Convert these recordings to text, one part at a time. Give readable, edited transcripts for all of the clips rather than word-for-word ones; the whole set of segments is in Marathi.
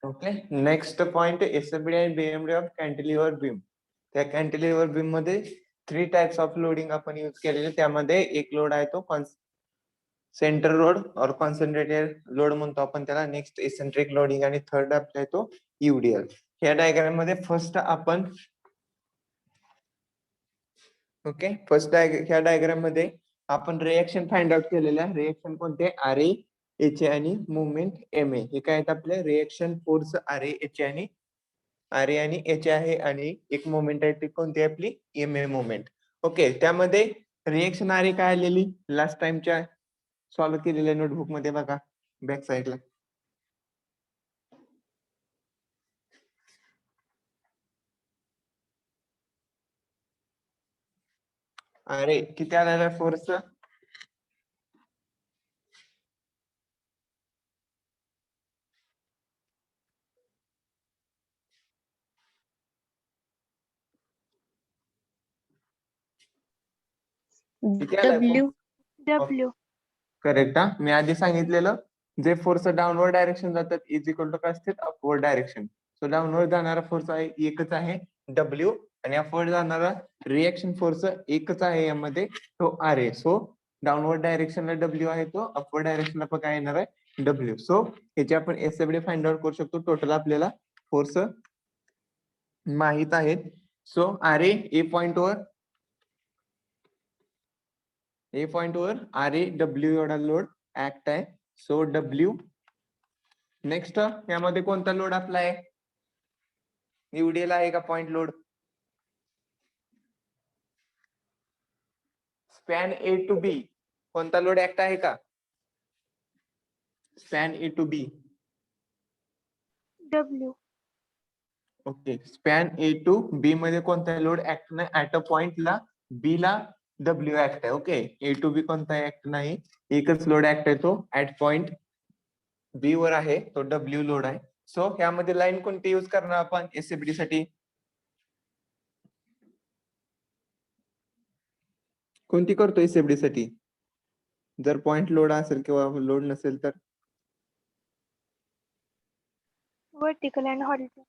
ओके. नेक्स्ट पॉइंट एसएफडी आणि बीएमडी ऑफ कॅन्टिलिव्हर बीम. त्या कॅन्टिलिव्हर बीम मध्ये 3 टाइप्स ऑफ लोडिंग आपण यूज केलेले. त्यामध्ये एक लोड आहे तो सेंटर लोड और कॉन्सन्ट्रेटेड लोड म्हणतो आपण त्याला. नेक्स्ट एसेंट्रिक लोडिंग आणि थर्ड आपला तो यूडीएल. ह्या डायग्राम मध्ये फर्स्ट आपण ओके फर्स्ट ह्या डायग्राम मध्ये आपण रिएक्शन फाइंड आउट केलेल्या. रिएक्शन कोणते? आर एच आणि मुवमेंट एम ए. हे काय आहेत आपले रिएक्शन फोर्स आर एच आणि एच आहे आणि एक मुवमेंट आहे ती कोणती आपली एम ए मुवमेंट. ओके. त्यामध्ये रिएक्शन आर काय आलेली लास्ट टाइमच्या सॉल्व्ह केलेल्या नोटबुक मध्ये बघा बॅक साइडला. अरे किती आलेला फोर्स? W. करेक्ट. हा मी आधी सांगितलेलं जे फोर्स डाऊनवर्ड डायरेक्शन जातात इज इक्वल टू काय असते अपवर्ड डायरेक्शन. सो डाऊनवर्ड जाणारा फोर्स आहे एकच आहे डब्ल्यू आणि अपवर्ड जाणारा रिएक्शन फोर्स एकच आहे यामध्ये तो R A. So downward डायरेक्शनला W आहे तो अपवर्ड डायरेक्शनला पण काय येणार आहे डब्ल्यू. सो ह्याचे आपण एसएफडी फाइंड आउट करू शकतो. टोटल आपल्याला फोर्स माहित आहेत. सो आर ए पॉइंट वर आर ए डब्ल्यू एवढा लोड ऍक्ट आहे. So W. नेक्स्ट यामध्ये कोणता लोड आपला आहे? यूडीएल आहे का point load? Span A to B कोणता लोड ऍक्ट आहे का? Span A to B. W. Okay. Span A to B मध्ये कोणता लोड ऍक्ट नाही. ऍट अ पॉइंट ला बी ला डब्ल्यू ऍक्ट आहे. ओके. ए टू बी कोणता ऍक्ट नाही. एकच लोड ऍक्ट आहे तो ऍट पॉइंट बी वर आहे तो डब्ल्यू लोड आहे. सो यामध्ये लाईन कोणती यूज करणार आपण एसएफडी साठी? कोणती करतो एसएफडी साठी? जर पॉइंट लोड असेल किंवा लोड नसेल तर Vertical and horizontal.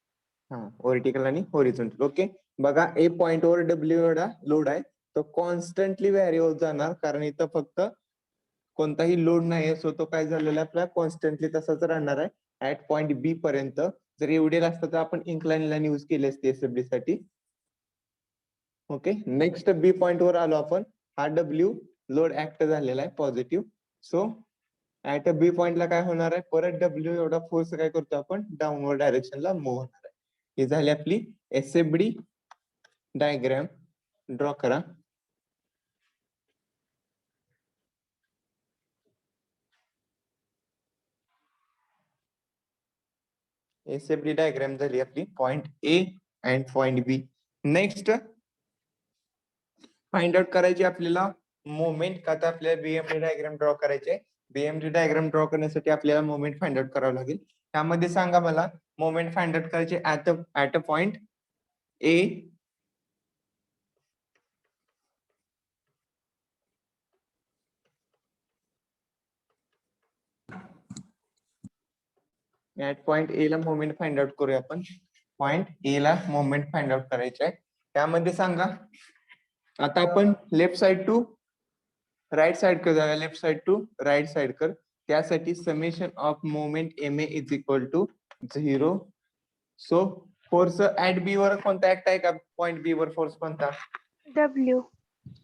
हा व्हर्टिकल आणि होरिझोंटल. ओके. बघा ए पॉइंट वर डब्ल्यू एवढा लोड आहे तो कॉन्स्टंटली व्हॅरी होत जाणार कारण इथं फक्त कोणताही लोड नाही. सो तो काय झालेला आपला कॉन्स्टंटली तसाच राहणार आहे ऍट पॉइंट बी पर्यंत. जर एवढे असतं तर आपण इन्क्लाइन लाईन यूज केली असते एसएफडी साठी. ओके. नेक्स्ट बी पॉइंट वर आलो आपण. हा डब्ल्यू लोड ऍक्ट झालेला आहे पॉझिटिव्ह. सो ऍट बी पॉइंटला काय होणार आहे परत डब्ल्यू एवढा फोर्स काय करतो आपण डाऊनवर्ड डायरेक्शनला मूव्ह होणार आहे. ही झाली आपली एसएफडी डायग्राम. ड्रॉ करा. एसएफडी डायग्राम झाली आपली point A and point B. Next find out करायची आपल्याला मोमेंट. का तर आपल्याला बीएमडी डायग्राम ड्रॉ करायचे. बीएमडी डायग्राम ड्रॉ करण्यासाठी आपल्याला मोमेंट फाइंड आउट करावं लागेल. त्यामध्ये सांगा मला मोमेंट फाइंड आउट करायचे at a point A at point A ला मोमेंट फाइंड आउट करूया आपण. पॉइंट ए ला मोमेंट फाइंड आउट करायचे आहे. त्यामध्ये सांगा आता आपण left side to right side कर जाऊया. Left side to right side कर. त्यासाठी summation of moment M A is equal to 0. So force at B वर कोणता ऍक्ट आहे का? पॉइंट बी वर फोर्स कोणता? W.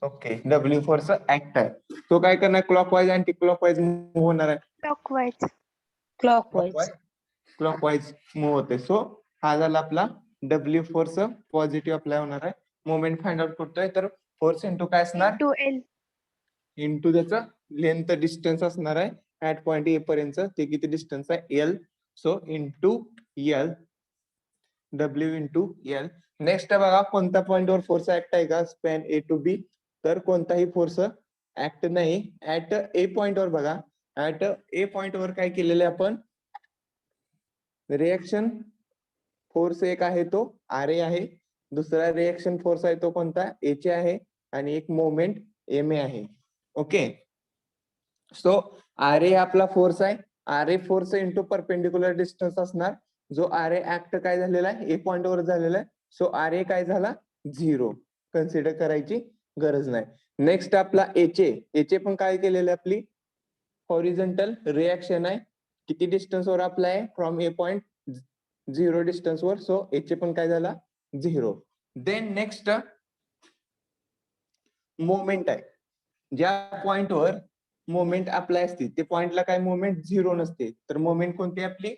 Okay. W force act आहे. तो काय करणार क्लॉकवाईज अँटी क्लॉकवाईज मूव्ह होणार आहे. Clockwise. क्लॉकवाईज मूव्ह होते. सो हा झाला आपला डब्ल्यू फोर्स पॉझिटिव्ह अप्लाय होणार आहे. मोमेंट फाइंड आउट करतोय तर फोर्स इंटू काय असणार? Into L. इंटू त्याचा लेंथ डिस्टन्स असणार आहे ऍट पॉइंट ए पर्यंत. ते किती डिस्टन्स आहे L. So into L W into L. Next बघा कोणत्या पॉइंट वर फोर्स ऍक्ट आहे का? स्पॅन ए टू बी. तर कोणताही फोर्स ऍक्ट नाही ऍट ए पॉइंट वर. बघा ऍट ए पॉइंट वर काय केलेलं आहे आपण रिएक्शन फोर्स एक आहे तो आर ए आहे. दुसरा रिएक्शन फोर्स आहे तो कोणता एच ए आहे आणि एक मोमेंट एम ए आहे. ओके. सो आर ए आपला फोर्स आहे. R A force into perpendicular distance असणार जो आर ए ऍक्ट काय झालेला आहे, ए पॉइंट वर झालेला आहे. सो आर ए काय झाला, 0. कन्सिडर करायची गरज नाही. नेक्स्ट आपला एच पण काय केलेलं आहे, आपली हॉरिझॉन्टल रिएक्शन आहे. किती डिस्टन्स वर आपला आहे, फ्रॉम ए पॉइंट 0 डिस्टन्स वर. सो एच पण काय झाला, 0. देन नेक्स्ट मोमेंट आहे. ज्या पॉइंटवर मोमेंट अप्लाय असते ते पॉइंटला काय मोमेंट 0 नसते. तर मोमेंट कोणती आपली,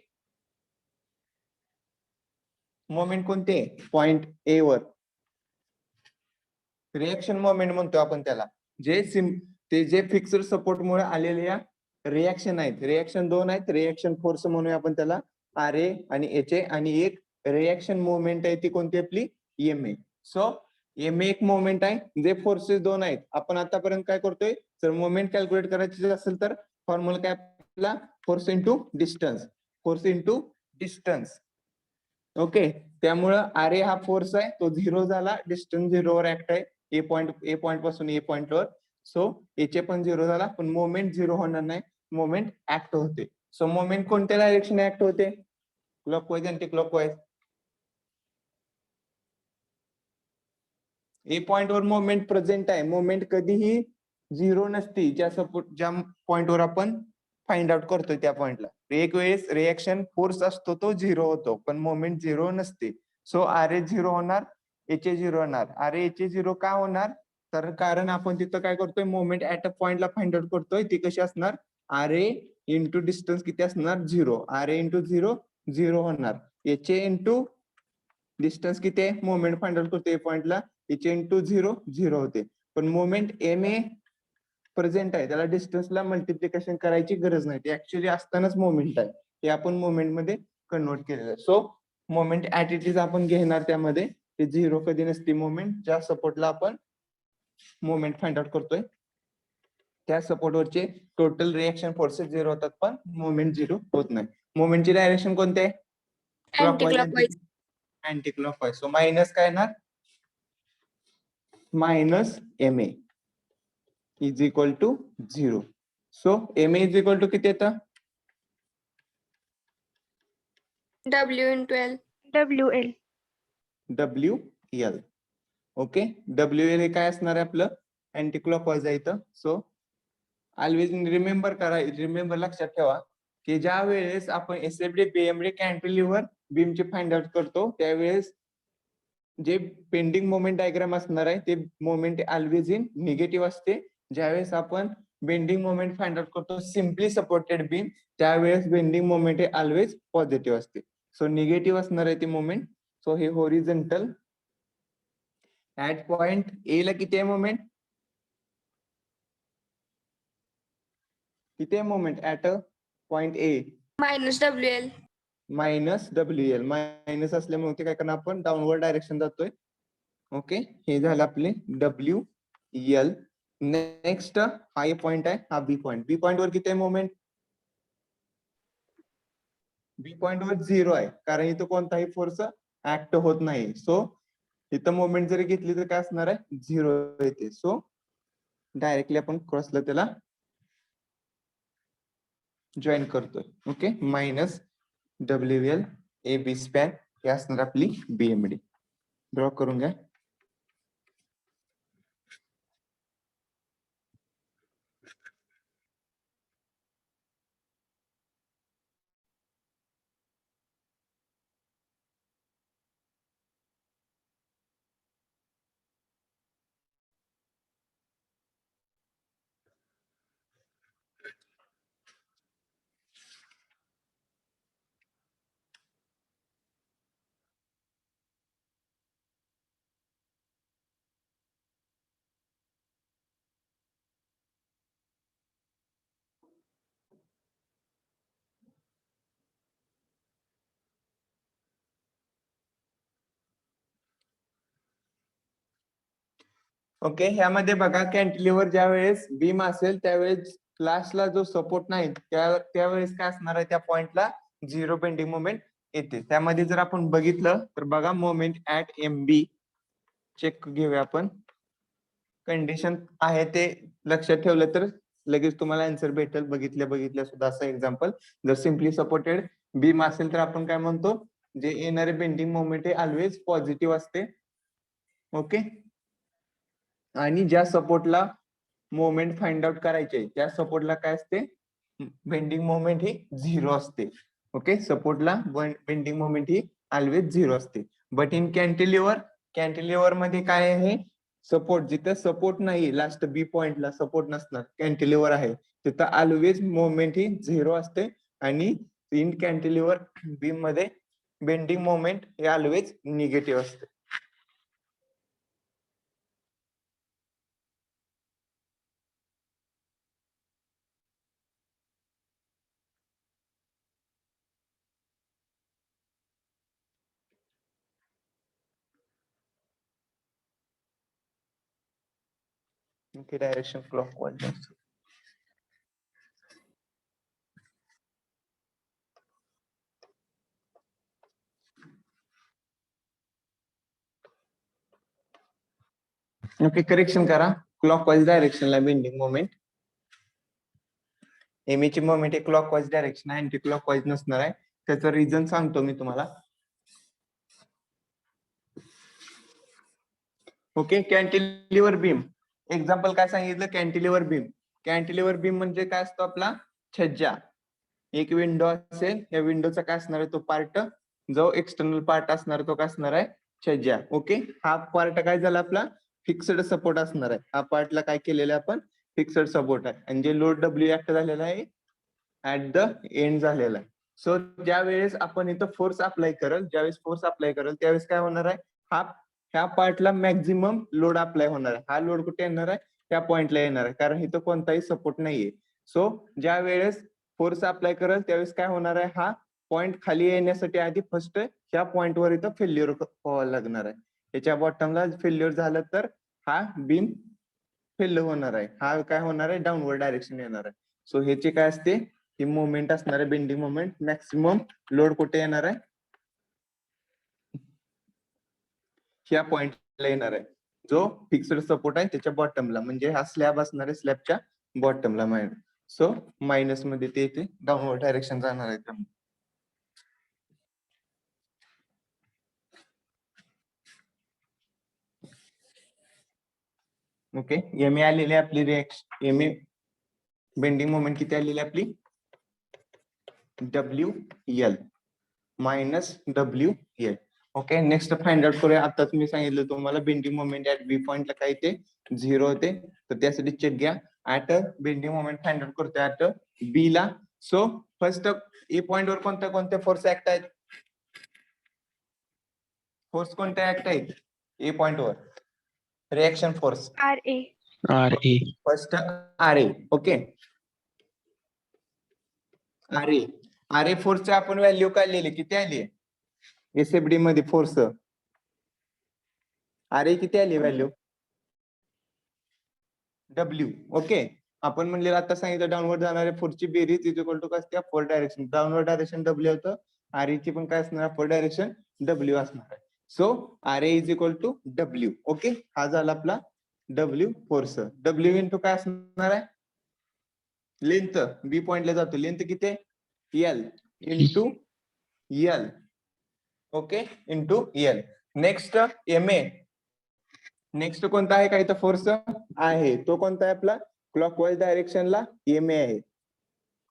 मोमेंट कोणते, पॉइंट ए वर रिएक्शन मोमेंट म्हणतो आपण त्याला. ते जे फिक्स्ड सपोर्ट मुळे आलेल्या रिएक्शन आहेत, रिएक्शन 2 आहेत, रिएक्शन फोर्स म्हणूया आपण त्याला, आर ए आणि एच ए. आणि एक रिएक्शन मोमेंट आहे ती कोणती आपली, M A. So M A एक मोमेंट आहे, जे फोर्सेस 2 आहेत. आपण आतापर्यंत काय करतोय, जर मोमेंट कॅल्क्युलेट करायची असेल तर फॉर्म्युला काय आपला, force into distance, force into distance. Okay, त्यामुळं आर ए हा फोर्स आहे, तो 0 झाला, डिस्टन्स 0 वर ऍक्ट आहे, ए पॉइंट पासून ए पॉइंट वर. सो एच पण 0 झाला, पण मोमेंट 0 होणार नाही, मोमेंट ऍक्ट होते. सो मोमेंट कोणत्या डायरेक्शन ऍक्ट होते, क्लॉकवाईज अँटी क्लॉकवाईज. ए पॉइंट वर मोमेंट प्रेझेंट आहे, मोमेंट कधीही 0 नसते. ज्या पॉइंट वर आपण फाइंड आउट करतोय त्या पॉइंटला एक वेळेस रिएक्शन फोर्स असतो तो 0 होतो, पण मोमेंट 0 नसते. सो आर ए 0 होणार, एच ए 0 होणार. आर ए एच ए 0 का होणार, तर कारण आपण तिथं काय करतोय, मोमेंट ऍट अ पॉइंटला फाइंड आउट करतोय. ती कशी असणार, आर ए इंटू डिस्टन्स किती असणार, 0. आर ए इंटू 0 0 होणार. एच ए इंटू डिस्टन्स किती आहे, मोमेंट फाइंड आउट करतोय पॉइंटला, एच ए इंटू 0 0 होते. पण मोमेंट एम ए प्रेझेंट आहे, त्याला डिस्टन्सला मल्टिप्लिकेशन करायची गरज नाही, ते ऍक्च्युअली असतानाच मोमेंट आहे, ते आपण मोमेंट मध्ये कन्वर्ट केलेलं आहे. So moment at it is आपण घेणार, त्यामध्ये ते 0 कधी नसते मोमेंट. ज्या सपोर्टला आपण मोमेंट फाइंड आउट करतोय त्या सपोर्टवरचे टोटल रिएक्शन फोर्सेस 0 होतात, पण मोमेंट 0 होत नाही. मोमेंटची डायरेक्शन कोणते आहे, Anti-clockwise. Anti clockwise. So minus काय येणार, minus M A is equal to 0. So M A is equal to किती येतं, W into L. WL. W L. Okay, W L हे काय असणार आहे, आपलं अँटी क्लॉकवाईज आहे इथं. सो ऑलवेज रिमेंबर लक्षात ठेवा की ज्या वेळेस आपण एसएफडी बीएमडी कॅन्टिलीव्हर बीमचे फाइंड आउट करतो, त्यावेळेस जे पेंडिंग मोमेंट डायग्राम असणार आहे ते मोमेंट ऑलवेज इन निगेटिव्ह असते. ज्यावेळेस आपण बेंडिंग मोमेंट फाइंड आउट करतो सिम्पली सपोर्टेड बीम, त्यावेळेस बेंडिंग मोमेंट हे ऑलवेज पॉझिटिव्ह असते. सो निगेटिव्ह असणार आहे ती मोमेंट. सो हे होरिझॉन्टल ऍट पॉइंट ए ला किती आहे मोमेंट, किती आहे moment at point A, Minus WL. Minus W L. Minus असल्यामुळे ते काय करणार, आपण डाऊनवर्ड डायरेक्शन जातोय. ओके, हे झालं आपले डब्ल्यू एल. नेक्स्ट हा ए पॉइंट आहे, हा बी पॉइंट. बी पॉइंट वर किती आहे मोमेंट, बी पॉइंट वर 0 आहे, कारण इथं कोणताही फोर्स ऍक्ट होत नाही. सो इथं मोमेंट जरी घेतली तर काय असणार आहे, 0 येते. सो डायरेक्टली आपण क्रॉसला त्याला जॉईन करतोय. Okay, minus W L A B span हे असणार आपली बीएमडी. ड्रॉ करून घ्या. ओके, ह्यामध्ये बघा कॅन्टिलीव्हर ज्या वेळेस बीम असेल त्यावेळेस लास्टला जो सपोर्ट नाही त्यावेळेस काय असणार आहे, त्या पॉइंटला 0 बेंडिंग मोमेंट येते. त्यामध्ये जर आपण बघितलं तर बघा moment at M B check घेऊया आपण. कंडिशन आहे ते लक्षात ठेवलं तर लगेच तुम्हाला आन्सर भेटेल. बघितल्या सुद्धा असं एक्झाम्पल. जर सिम्पली सपोर्टेड बीम असेल तर आपण काय म्हणतो, जे येणारे बेंडिंग मोमेंट हे ऑलवेज पॉझिटिव्ह असते. ओके. आणि ज्या सपोर्टला मोमेंट फाइंड आउट करायचे त्या सपोर्टला काय असते, बेंडिंग मोमेंट ही 0 असते. ओके. सपोर्टला बेंडिंग मोमेंट ही ऑलवेज 0 असते. बट इन कॅन्टिलिव्हर मध्ये काय आहे, सपोर्ट जिथे सपोर्ट नाही, लास्ट बी पॉइंटला सपोर्ट नसणार, कॅन्टिलिव्हर आहे, तिथं ऑलवेज मोमेंट ही 0 असते. आणि इन कॅन्टिलिव्हर बीम मध्ये बेंडिंग मोमेंट हे ऑलवेज निगेटिव्ह असते. ओके. डायरेक्शन क्लॉकवाइज असते. ओके. करेक्शन करा. क्लॉकवाइज डायरेक्शनला बेंडिंग मोमेंट, एमची मोमेंट हे क्लॉकवाइज डायरेक्शन अँटी क्लॉकवाइज नसणार आहे. त्याचं रिझन सांगतो मी तुम्हाला. ओके. कॅन्टिलिव्हर बीम एक्झाम्पल काय सांगितलं, कॅन्टिलिव्हर बीम. कॅन्टिलिव्हर बीम म्हणजे काय असतो, आपला छज्जा. एक विंडो असेल, या विंडोचा काय असणार आहे, तो पार्ट जो एक्सटर्नल पार्ट असणार तो काय असणार आहे, छज्जा. ओके. हा पार्ट काय झाला आपला, फिक्स्ड सपोर्ट असणार आहे. हा पार्टला काय केलेलं आहे आपण, फिक्स्ड सपोर्ट आहे. आणि जे लोड डब्ल्यू ऍक्ट झालेला आहे ऍट द एंड झालेला आहे. सो ज्या वेळेस आपण इथं फोर्स अप्लाय करल, त्यावेळेस काय होणार आहे, ह्या पार्टला मॅक्झिमम लोड अप्लाय होणार आहे. हा लोड कुठे येणार आहे, त्या पॉइंटला येणार आहे, कारण इथं कोणताही सपोर्ट नाहीये. सो ज्या वेळेस फोर्स अप्लाय करेल त्यावेळेस काय होणार आहे, हा पॉइंट खाली येण्यासाठी आधी फर्स्ट ह्या पॉइंटवर इथं फेल्युअर व्हावं लागणार आहे. याच्या बॉटमला फेल्युअर झालं तर हा बीम फेल होणार आहे. हा काय होणार आहे, डाऊनवर्ड डायरेक्शन येणार आहे. सो ह्याचे काय असते, ही मुवमेंट असणार आहे, बेंडिंग मुवमेंट. मॅक्सिमम लोड कुठे येणार आहे, ह्या पॉइंटला येणार आहे, जो फिक्स्ड सपोर्ट आहे त्याच्या बॉटमला, म्हणजे हा स्लॅब असणार आहे, स्लॅबच्या बॉटमला माइनस. सो मायनस मध्ये ते इथे डाऊनवर्ड डायरेक्शन जाणार आहे. ओके. एम ए आलेली आपली reaction, M A bending moment किती आलेली आपली, W L minus W L. Okay. Next find out करूया. आता तुम्ही सांगितलं तुम्हाला बेंडिंग मोमेंट ऍट बी पॉइंटला काय ते 0 होते, तर त्यासाठी चेक घ्या. At bending moment find out करतोय ऍट बी ला. सो फर्स्ट ए पॉइंट वर कोणत्या फोर्स ऍक्ट आहेत, फोर्स कोणत्या ऍक्ट आहेत ए पॉइंट वर, reaction force RA. First R A. Okay. R A फोर्सची आपण व्हॅल्यू काढलेली, किती आली एसएफडी मध्ये फोर्स, आर ए किती आली व्हॅल्यू, डब्ल्यू. ओके. आपण म्हणले आता सांगितलं डाऊनवर्ड जाणाऱ्या फोर्सची बेरीज इज इक्वल टू काय असते, force direction. Downward direction W होतं, आर ए ची पण काय असणार, फोर डायरेक्शन डब्ल्यू असणार आहे. So R A is equal to W. Okay. हा झाला आपला डब्ल्यू फोर्स. डब्ल्यू इंटू काय असणार आहे, लेंथ बी पॉइंटला जातो, लेंथ किती आहे, L into L. Okay. Into L. Next M A. Next कोणता आहे, काही तर फोर्स आहे, तो कोणता आहे आपला, क्लॉकवाइज डायरेक्शनला एम ए आहे.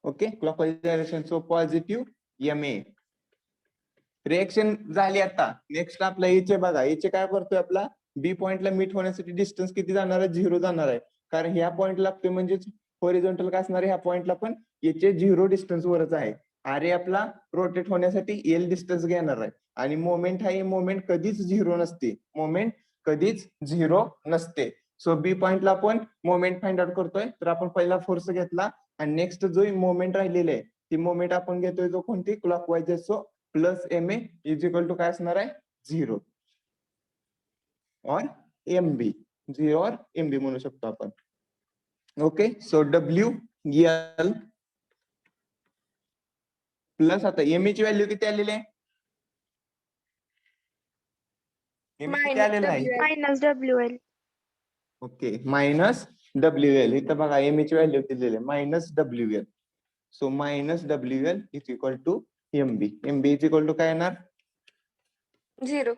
Okay. Clockwise direction, so positive M A. Reaction झाली. आता नेक्स्ट आपला एचे बघा, एचे काय करतोय, आपला बी पॉइंटला मीट होण्यासाठी डिस्टन्स किती जाणार आहे, 0 जाणार आहे, कारण ह्या पॉइंट लागतोय म्हणजे हॉरिझॉन्टल काय असणार आहे, ह्या पॉइंटला पण याचे 0 डिस्टन्स वरच आहे. आर आपला रोटेट होण्यासाठी एल डिस्टन्स घेणार आहे. आणि मोमेंट आहे, मोमेंट कधीच 0 नसते, मोमेंट कधीच 0 नसते. सो बी पॉइंटला आपण मोमेंट फाइंड आउट करतोय, तर आपण पहिला फोर्स घेतला आणि नेक्स्ट जो मोमेंट राहिलेला आहे ती मोमेंट आपण घेतोय, जो कोणती क्लॉकवाइज आहे. So plus M A is equal to काय असणार आहे, 0 और एम बी, 0 और एम बी म्हणू शकतो आपण. Okay. So W L plus, आता एम ए ची व्हॅल्यू किती आलेली आहे, एम ए किती आलेलं आहे, -WL. ओके, मायनस WL इथं बघा एम ची व्हॅल्यू दिलेली आहे minus WL. So minus WL is equal to MB. MB is equal to काय येणार 0.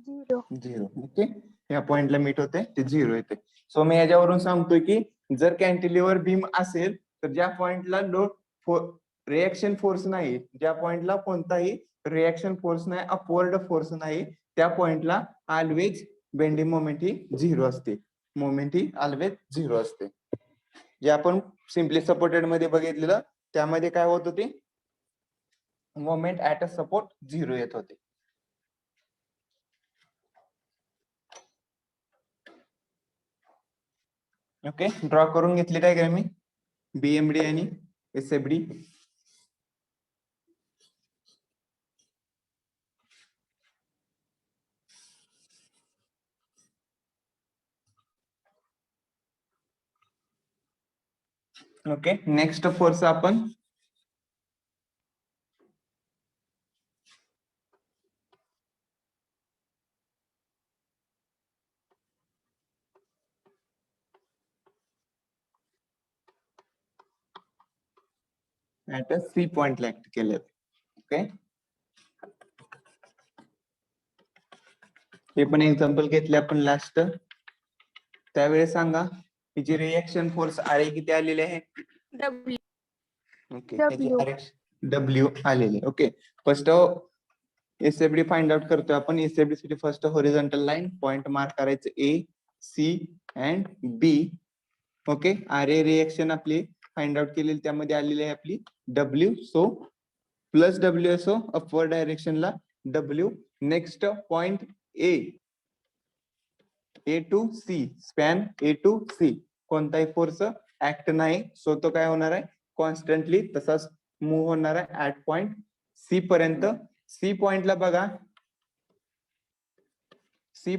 0. 0. ओके, या पॉइंटला मीट होते ते 0 येते. सो मी याच्यावरून सांगतोय की जर कॅन्टिलिव्हर बीम असेल तर ज्या पॉइंटला रिएक्शन फोर्स नाही, ज्या पॉइंटला कोणताही रिएक्शन फोर्स नाही, अपवर्ड फोर्स नाही, त्या पॉइंटला ऑलवेज बेंडिंग मोमेंट ही 0 असते. मोमेंट ही ऑलवेज 0 असते. जे आपण सिम्पली सपोर्टेड मध्ये बघितलेलं त्यामध्ये काय होत होते, मोमेंट ऍट अ सपोर्ट 0 येत होते. ओके, ड्रॉ करून घेतली डायग्राम मी BMD आणि SFD. ओके, नेक्स्ट फोर्स आपण ऍट अ C पॉइंटला ऍक्ट केले. ओके, हे पण एक्झाम्पल घेतले आपण लास्ट. त्यावेळेस सांगा जी रिएक्शन फोर्स RA किती आलेले आहे. W. Okay, W. W आलेले. Okay, first SFD find out करतोय आपण. SFD साठी first horizontal line point mark करायचं A, C and B. Okay, RA reaction आपली फाइंड आउट केलेली त्यामध्ये आलेली आहे आपली W. सो प्लस W असो अपवर्ड डायरेक्शनला W. Next point A to C, span A to C कोणताही फोर्स ऍक्ट नाही. सो तो काय होणार आहे, कॉन्स्टंटली तसाच मूव्ह होणार आहे ऍट पॉइंट C पर्यंत. C पॉइंटला बघा, C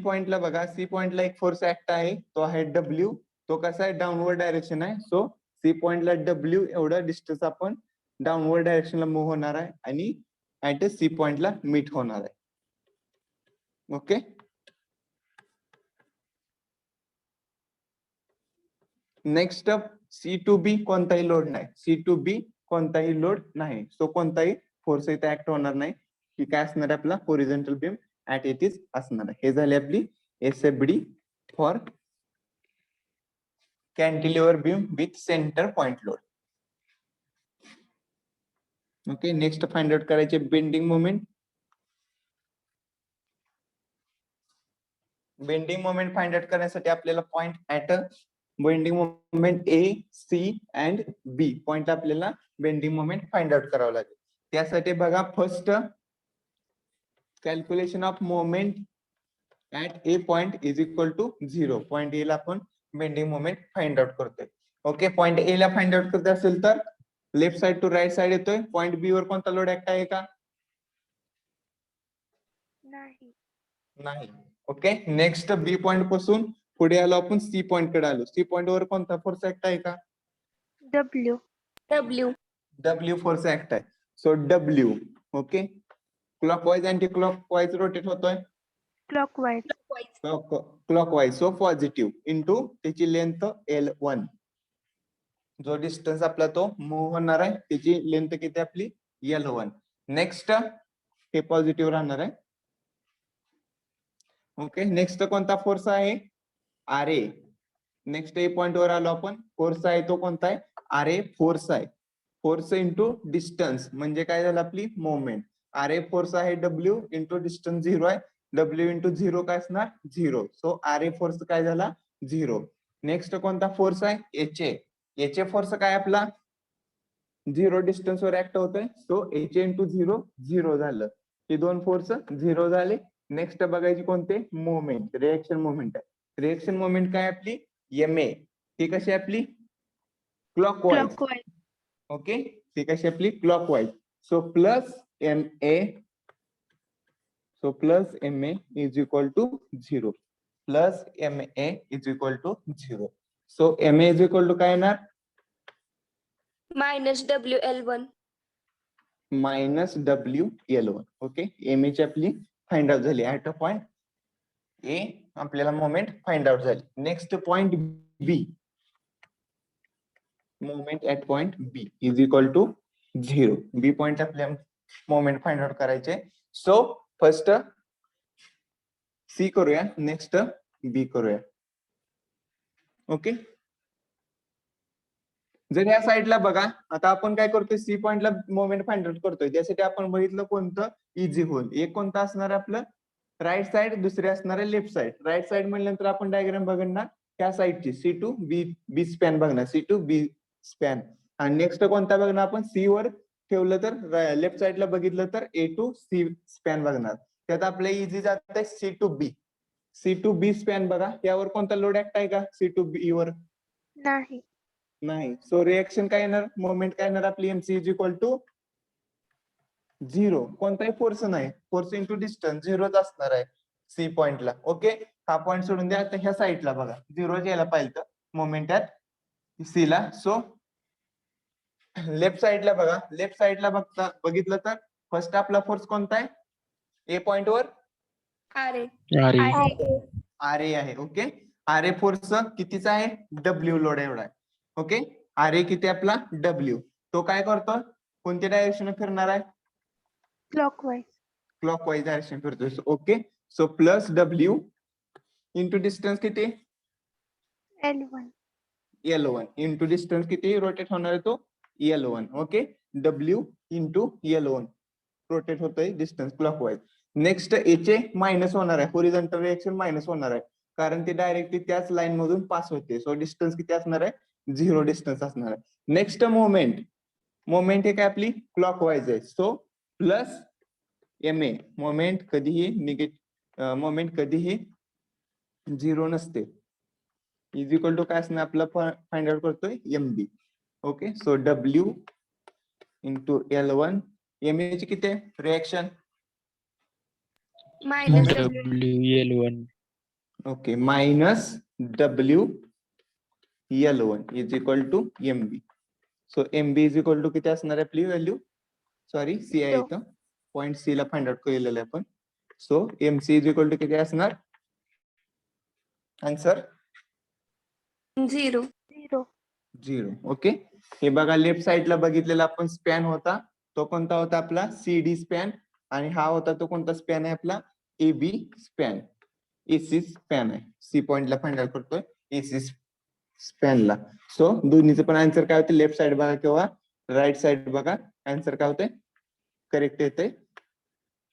पॉइंटला एक फोर्स ऍक्ट आहे, तो आहे W. तो कसा आहे, डाऊनवर्ड डायरेक्शन आहे. सो C पॉइंटला W एवढा डिस्टन्स आपण डाऊनवर्ड डायरेक्शनला मूव्ह होणार आहे आणि ऍट C पॉइंटला मीट होणार आहे. Okay, next C to B कोणताही लोड नाही. C टू B कोणताही लोड नाही. सो कोणताही फोर्स इथे ऍक्ट होणार नाही. ही काय असणार आहे, आपला horizontal beam at it is असणार आहे. हे झाले आपली SFD for cantilever beam with centre point load. Okay, next find out करायचे bending moment. Bending moment find out करण्यासाठी आपल्याला point at bending moment A, C and B point आपल्याला बेंडिंग मोमेंट फाइंड आउट करावं लागेल. त्यासाठी बघा, first calculation of moment at A point is equal to 0. Point A ला आपण बेंडिंग मोमेंट फाइंड आउट करतोय. ओके, पॉइंट A ला फाइंड आउट करत असेल तर left side to right side येतोय. पॉइंट B वर कोणता लोड ऍक्ट आहे का, नाही. नाही. ओके, नेक्स्ट B पॉइंट पासून पुढे आलो आपण C पॉइंट कडे आलो. C पॉइंट वर कोणता फोर्स ऍक्ट आहे का, W. W. W force act आहे. So W, okay, clockwise anti clockwise rotate होतोय. Clockwise. Clockwise. So positive into त्याची लेंथ L1. जो डिस्टन्स आपला तो मूव्ह होणार आहे त्याची लेंथ किती आपली L1. नेक्स्ट हे पॉझिटिव्ह राहणार आहे. ओके, नेक्स्ट कोणता फोर्स आहे, RA. नेक्स्ट ए पॉइंट वर आलो आपण. फोर्स आहे तो कोणता आहे, RA फोर्स आहे. फोर्स इंटू डिस्टन्स म्हणजे काय झालं, आपली मोमेंट. RA फोर्स आहे W इंटू डिस्टन्स 0 आहे. W इंटू 0 काय असणार 0. सो RA फोर्स काय झाला 0. नेक्स्ट कोणता फोर्स आहे, HA फोर्स काय आपला 0 डिस्टन्स वर ऍक्ट होतोय. सो HA इंटू 0 0 झालं. हे दोन फोर्स 0 झाले. नेक्स्ट बघायची कोणते, मोमेंट, रिएक्शन मोमेंट आहे. रिएक्शन मोमेंट काय आपली MA. ती कशी आपली क्लॉकवाईज. Clockwise. ओके, ती कशी आपली clockwise. So plus MA is equal to 0. Plus MA is equal to 0. So MA is equal to काय येणार, Minus WL1. Minus WL1. Okay, MA ची आपली फाइंड आउट झाली. ऍट अ पॉइंट A आपल्याला मोमेंट फाइंड आउट झाली. Next point B. Moment at point B is equal to 0. B point आपल्या मोमेंट फाइंड आउट करायचे. सो फर्स्ट सी करूया, नेक्स्ट बी करूया. ओके, जर या साईडला बघा, आता आपण काय करतोय, सी पॉइंटला मोमेंट फाइंड आउट करतोय. त्यासाठी आपण बघितलं कोणतं इझी होल. एक कोणतं असणार आपलं राईट साइड, दुसरे असणार आहे लेफ्ट साइड. राईट साइड म्हणल्यानंतर आपण डायग्राम बघणार त्या साईडची C to B B span बघणार, सी टू बी स्पॅन. आणि नेक्स्ट कोणता बघणार आपण, सी वर ठेवलं तर लेफ्ट साइडला बघितलं तर ए टू सी स्पॅन बघणार. त्यात आपल्या इझी जात आहे C to B. C to B span बघा, यावर कोणता लोड ऍक्ट आहे का सी टू बी वर? नाही. नाही. सो रिएक्शन काय येणार, मोमेंट काय येणार आपली, एमसी इज इक्वल टू 0. कोणताही फोर्स नाही, फोर्स इंटू डिस्टन्स 0च असणार आहे सी पॉइंटला. ओके, हा पॉइंट सोडून द्या. आता ह्या साईडला बघा 0 यायला पाहिजे मोमेंट यात सी ला. सो लेफ्ट साईडला बघा, लेफ्ट साईडला बघितलं तर फर्स्ट आपला फोर्स कोणता आहे, ए पॉइंट वर आर आर ए आहे. ओके, आर ए फोर्स कितीचा आहे, डब्ल्यू लोड एवढा आहे. ओके, आर ए किती आपला डब्ल्यू. तो काय करतो, कोणत्या डायरेक्शन फिरणार आहे, क्लॉकवाईज. क्लॉकवाईज डायरेक्शन फिरतोय. Okay, so plus W into distance किती, L1. L1 इंटू डिस्टन्स किती रोटेट होणार आहे तो L1. Okay, W into L1 rotate होतोय डिस्टन्स क्लॉकवाईज. नेक्स्ट एचे मायनस होणार आहे, होरिझॉन्टल रिएक्शन मायनस होणार आहे, कारण ते डायरेक्टली त्याच लाईन मधून पास होते. सो डिस्टन्स किती असणार आहे, 0 डिस्टन्स असणार आहे. नेक्स्ट मोमेंट, मोमेंट हे काय आपली क्लॉकवाईज आहे. So plus M A, moment कधीही मोमेंट कधीही 0 नसते. इज इक्वल टू काय असणार आपला फाइंड आउट करतोय MB. Okay, so W into L1. M ची किती आहे reaction, minus WL1 okay, minus W L1 is equal to MB. So MB is equal to किती असणार आहे आपली व्हॅल्यू, सॉरी सी आहे इथं, पॉइंट सी ला फाइंड आउट केलेलं आहे आपण. So MC is equal to किती असणार, आन्सर 0. 0. ओके, हे बघा लेफ्ट साइडला बघितलेला आपण स्पॅन होता, तो कोणता होता आपला सीडी स्पॅन. आणि हा होता तो कोणता स्पॅन आहे आपला एबी स्पॅन, एसी स्पॅन आहे. सी पॉइंटला फाइंड आउट करतोय एसी स्पॅनला. सो दोन्हीचं पण आन्सर काय होते, लेफ्ट साइड बघा किंवा राईट साइड बघा, आन्सर काय होते करेक्ट येते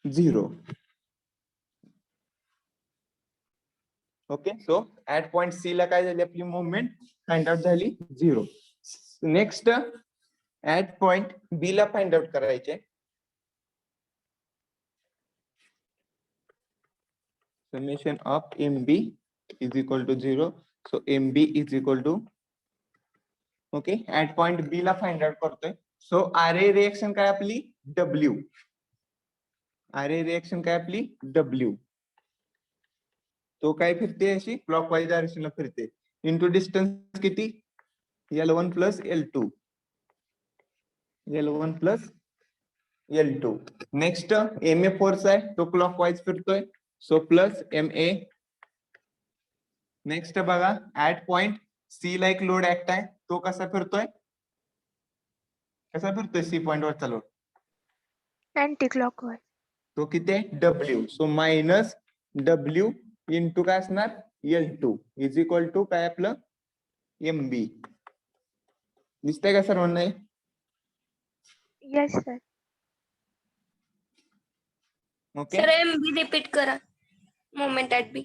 0. Okay, so at point C ला काय झाली आपली मुवमेंट फाइंड आउट झाली 0. नेक्स्ट ऍट पॉइंट बी ला फाइंड आउट करायचे. Summation of MB is equal to 0. So MB is equal to, okay, at point B ला फाइंड आउट करतोय. सो आर ए रिएक्शन काय आपली डब्ल्यू, आर ए रिएक्शन काय आपली डब्ल्यू, तो काय फिरते अशी क्लॉकवाईज डायरेक्शनला फिरते. इंटू डिस्टन्स किती L1 plus L2, L1 plus L2. Next M A force आहे, तो क्लॉकवाईज फिरतोय. So plus M A. Next बघा ऍट पॉइंट सी ला एक लोड ऍक्ट आहे, तो कसा फिरतोय, कसा फिरतोय सी पॉइंट वरचा लोड, अँटी क्लॉकवाईज. तो किती आहे W. So minus W into काय असणार L2 इज इक्वल टू काय आपलं एमबी. दिसतंय का सर्वांना? Yes sir. Okay sir MB repeat करा, मोमेंट ऍट बी.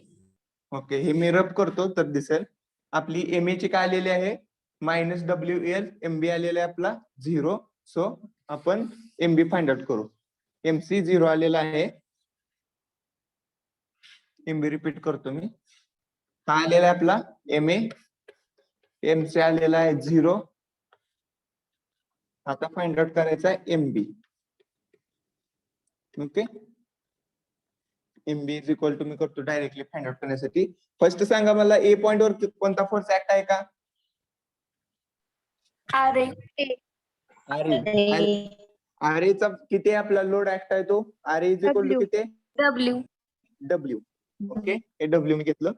ओके, हे मी रब करतो तर दिसेल. आपली एम ए ची काय आलेली आहे मायनस डब्ल्यू एल, एमबी आलेला आहे आपला 0. सो आपण एमबी फाइंड आउट करू. एमसी 0 आलेला आहे, एमबी रिपीट करतो मी. काय आलेला आहे आपला एम ए, एमसी आलेला आहे 0. आता फाइंड आउट करायचा आहे MB. Okay, MB is equal to मी करतो डायरेक्टली फाइंड आउट करण्यासाठी. फर्स्ट सांगा मला ए पॉइंट वर कोणता फोर्स ऍक्ट आहे का, आर ए आर ए चा किती आपला लोड ऍक्ट आहे, तो R is equal to W. किती डब्ल्यू डब्ल्यू. ओके, हे डब्ल्यू मी घेतलं.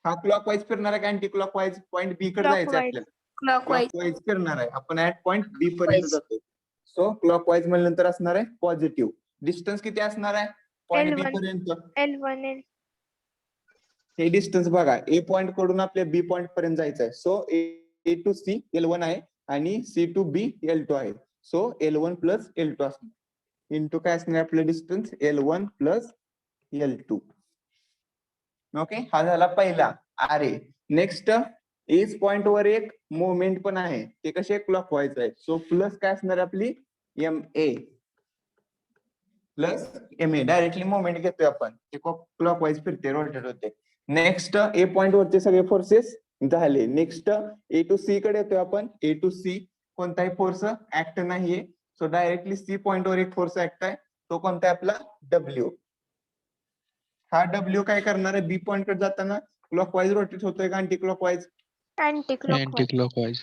हा क्लॉकवाईज फिरणार आहे का अँटी क्लॉकवाईज, पॉइंट बी कडे जायचं Clockwise. आपल्याला क्लॉकवाईज क्लॉकवाईज करणार आहे आपण ऍट पॉइंट बी पर्यंत जातोय. सो क्लॉकवाईज म्हणल्यानंतर असणार आहे पॉझिटिव्ह. डिस्टन्स किती असणार आहे पॉइंट बी L1. पर्यंत? L1. हे डिस्टन्स बघा ए पॉइंट कडून आपल्या बी पॉइंट पर्यंत जायचं आहे. So A to C L1 आहे आणि सी टू बी L2 आहे. सो L1 प्लस L2 असणार इंटू काय असणार आपलं distance L1 plus L2. Okay, हा झाला पहिला R A. Next age point वर एक मोमेंट पण आहे, ते कसे क्लॉकवाईज आहे. सो प्लस काय असणार आपली M A plus M A. Directly moment घेतोय आपण, ते क्लॉकवाईज फिरते, रोटेट होते. नेक्स्ट ए पॉइंट वरचे सगळे फोर्सेस झाले. नेक्स्ट ए टू सी कडे येतोय आपण. ए टू सी कोणताही फोर्स ऍक्ट नाहीये. सो डायरेक्टली सी पॉइंट वर एक फोर्स ऍक्ट आहे, तो कोणता आहे आपला डब्ल्यू. हा डब्ल्यू काय करणार आहे बी पॉइंट कडे जाताना क्लॉकवाईज रोटेट होतोय का अँटी क्लॉकवाईज? Anti-clockwise. अँटी-क्लॉकवाईज.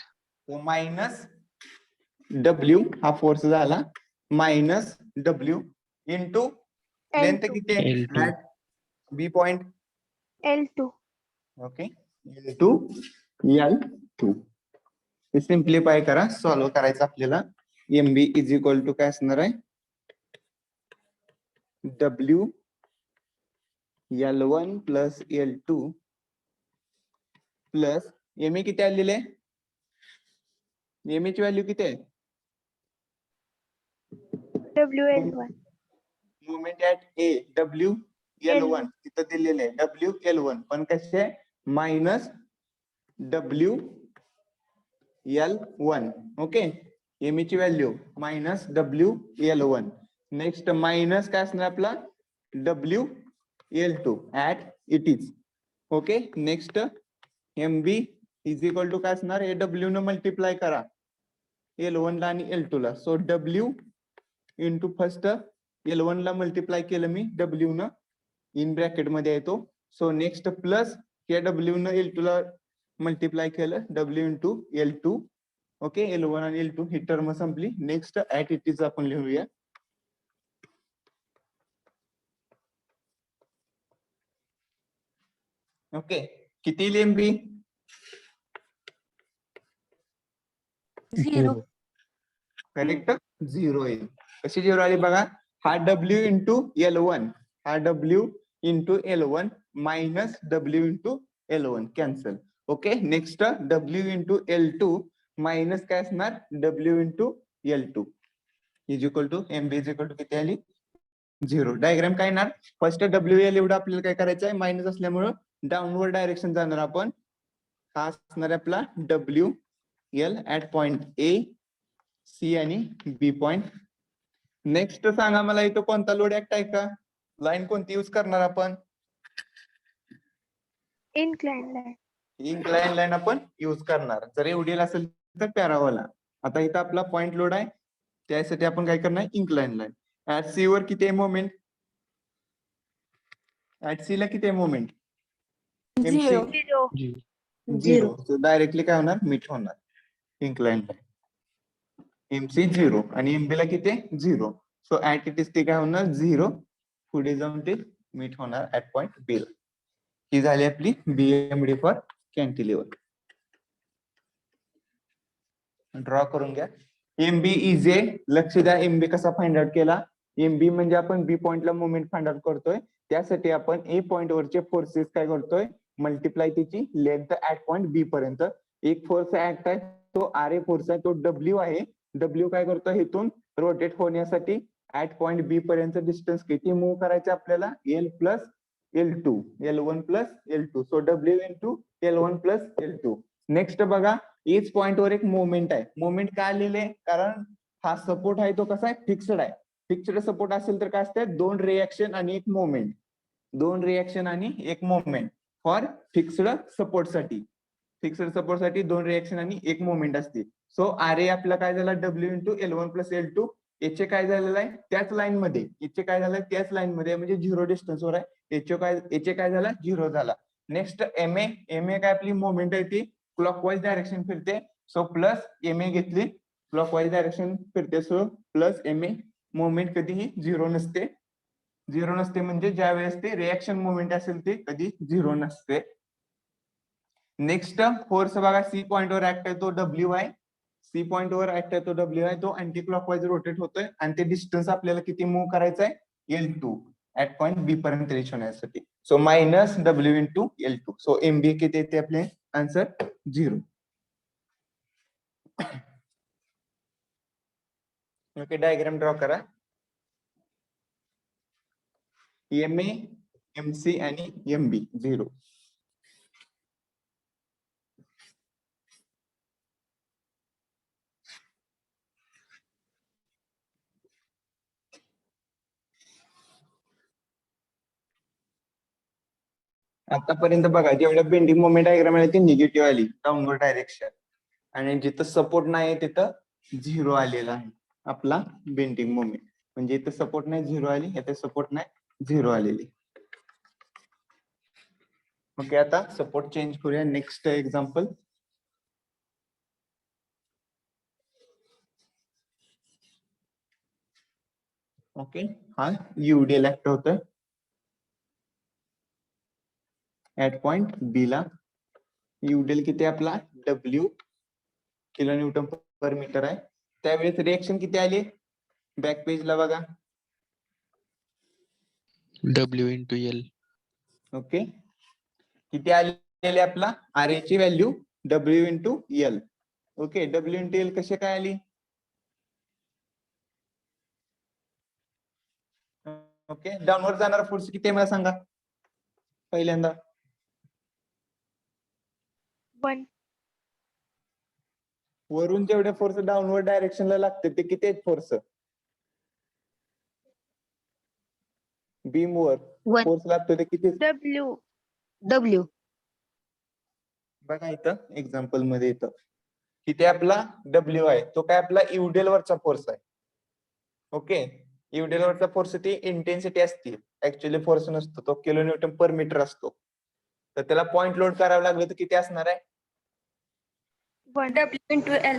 तो मायनस डब्ल्यू हा फोर्स झाला minus W into length L2. किती आहे L2. At B point? L2. Okay, L2 L2. हे सिम्प्लिफाय करा, सॉल्व्ह करायचं आपल्याला. M B is equal to काय असणार आहे W L1 plus L2 plus M A किती आलेले आहे? एम ए ची व्हॅल्यू किती आहे? WL1. Moment at A W L1 तिथं दिलेलं आहे डब्ल्यू L1, पण कसे minus W L1. Okay, M A ची value minus W L1. Next minus काय असणार आपला W L2 at it is. Okay, next M B is equal to काय असणार हे डब्ल्यू न मल्टिप्लाय करा L1 ला आणि L2 ला. So W into first L1 ला मल्टिप्लाय केलं मी डब्ल्यू न, इन ब्रॅकेट मध्ये येतो. सो नेक्स्ट प्लस या डब्ल्यू न L2 ला मल्टिप्लाय केलं W into L2. Okay, L1 आणि L2 ही टर्म संपली. नेक्स्ट ऍट इट इज आपण लिहूया. ओके, किती येईल एम बी? 0. करेक्ट, 0 येईल. कशी 0 आली बघा, हा डब्ल्यू इंटू L1, हा W into L1 minus W into L1 cancel. Okay, next W into L2 minus काय असणार W into L2 is equal to M B is equal to किती आली 0. डायग्राम काय येणार, फर्स्ट डब्ल्यू एल एवढं आपल्याला काय करायचं आहे, मायनस असल्यामुळं डाऊनवर्ड डायरेक्शन जाणार आपण. हा असणार आहे आपला W L at point A C आणि बी पॉइंट. नेक्स्ट सांगा मला इथं कोणता लोड ऍक्ट आहे का, लाईन कोणती यूज करणार आपण? Inclined line. इन्क्लाइन लाईन आपण यूज करणार. जर एवढी असेल तर पॅरावाला. आता इथं आपला पॉइंट लोड आहे, त्यासाठी आपण काय करणार इन्क्लाइन लाईन. ऍट सी वर किती आहे मोमेंट? ऍट सी ला किती आहे मोमेंट? 0. 0. 0. सो डायरेक्टली काय होणार मीट होणार इन्क्लाइन लाईन. एमसी 0 आणि एमबी ला किती 0. सो ऍट इट इज ते काय होणार 0. पुढे जाऊन ते मीट होणार ऍट पॉइंट बी ला. ही झाली आपली बीएमडी फॉर कॅन्टिलिव्हर. ड्रॉ करून घ्या. एमबी इज ए, लक्ष द्या एमबी कसा फाइंड आउट केला. एमबी म्हणजे आपण बी पॉइंटला मोमेंट फाइंड आउट करतोय, त्यासाठी आपण ए पॉइंट वरचे फोर्सेस काय करतोय मल्टिप्लाय त्याची लेंथ ऍट पॉइंट बी पर्यंत. एक फोर्स ऍक्ट आहे तो आर ए फोर्स आहे, तो डब्ल्यू आहे. डब्ल्यू काय करतोय इथून रोटेट होण्यासाठी ऍट पॉइंट बी पर्यंत डिस्टन्स किती मूव्ह करायचं आपल्याला L plus L2, L1 plus L2. So W into L1 plus L2. Next बघा एज पॉइंट वर एक मोमेंट आहे. मोमेंट काय आलेले कारण हा सपोर्ट आहे तो कसा आहे फिक्स्ड आहे. फिक्स्ड सपोर्ट असेल तर काय असते दोन रिएक्शन आणि एक मोमेंट. दोन रिएक्शन आणि एक मोमेंट फॉर फिक्स्ड सपोर्ट साठी. फिक्स्ड सपोर्ट साठी दोन रिएक्शन आणि एक मोमेंट असते. सो आर ए आपला काय झाला W into L1 plus L2. याचे काय झालेलं आहे त्याच लाईन मध्ये, याचे काय झालंय त्याच लाईन मध्ये म्हणजे 0 डिस्टन्स वर आहे. याचे काय झाला 0 झाला. नेक्स्ट एम ए काय आपली मोमेंट आहे ती क्लॉकवाईज डायरेक्शन फिरते. सो प्लस एम ए घेतली क्लॉकवाईज डायरेक्शन फिरते. So plus M A moment कधीही 0 नसते. 0 नसते म्हणजे ज्या वेळेस ते रिएक्शन मोमेंट असेल ते कधी 0 नसते. नेक्स्ट फोर्स बघा सी पॉइंट वर ऍक्ट आहे तो डब्ल्यू आहे. सी पॉइंट वर ऍक्ट आहे तो डब्ल्यू आहे. तो अँटी क्लॉकवाईज रोटेट होतोय आणि ते डिस्टन्स आपल्याला किती मूव्ह करायचं आहे L2 ऍट पॉइंट बी पर्यंत रीच होण्यासाठी. So minus W into L2. So MB किती येते आपले आन्सर 0. ओके डायग्राम ड्रॉ करा. एम ए एम सी आणि एम बी 0. आतापर्यंत बघा जेवढ्या बेंडिंग मोमेंट डायग्राम आली ती निगेटिव्ह आली डाऊनवर्ड डायरेक्शन आणि जिथं सपोर्ट नाही तिथं 0 आलेला आहे आपला बेंडिंग मोमेंट. म्हणजे इथं सपोर्ट नाही 0 आली, इथे सपोर्ट नाही 0 आलेली. ओके आता सपोर्ट चेंज करूया. Next example. ओके हा युडीएल ऍक्ट होतोय ऍट पॉइंट बी ला. युडीएल किती आहे आपला डब्ल्यू किलो न्यूटन पर मीटर आहे. त्यावेळेस रिएक्शन किती आली बॅक पेजला बघा. W into L. ओके किती आलेली आपला आर ए ची value W into L. Okay W into L कशी काय आली. ओके डाऊनवर्ड जाणारा फोर्स किती आहे मला सांगा पहिल्यांदा. 1. वरून जेवढे फोर्स डाऊनवर्ड डायरेक्शनला लागते ते किती आहेत फोर्स बीम वर One. फोर्स लागतो ते किती. W. बघा इथं एक्झाम्पल मध्ये इथं किती आपला डब्ल्यू आहे तो काय आपला युडेल वरचा फोर्स आहे. ओके युडेल वरचा फोर्स ती इंटेन्सिटी असते ऍक्च्युअली फोर्स नसतो तो किलो न्यूटन पर मीटर असतो. तर त्याला पॉइंट लोड करावं लागलं तर किती असणार आहे 1. W into L.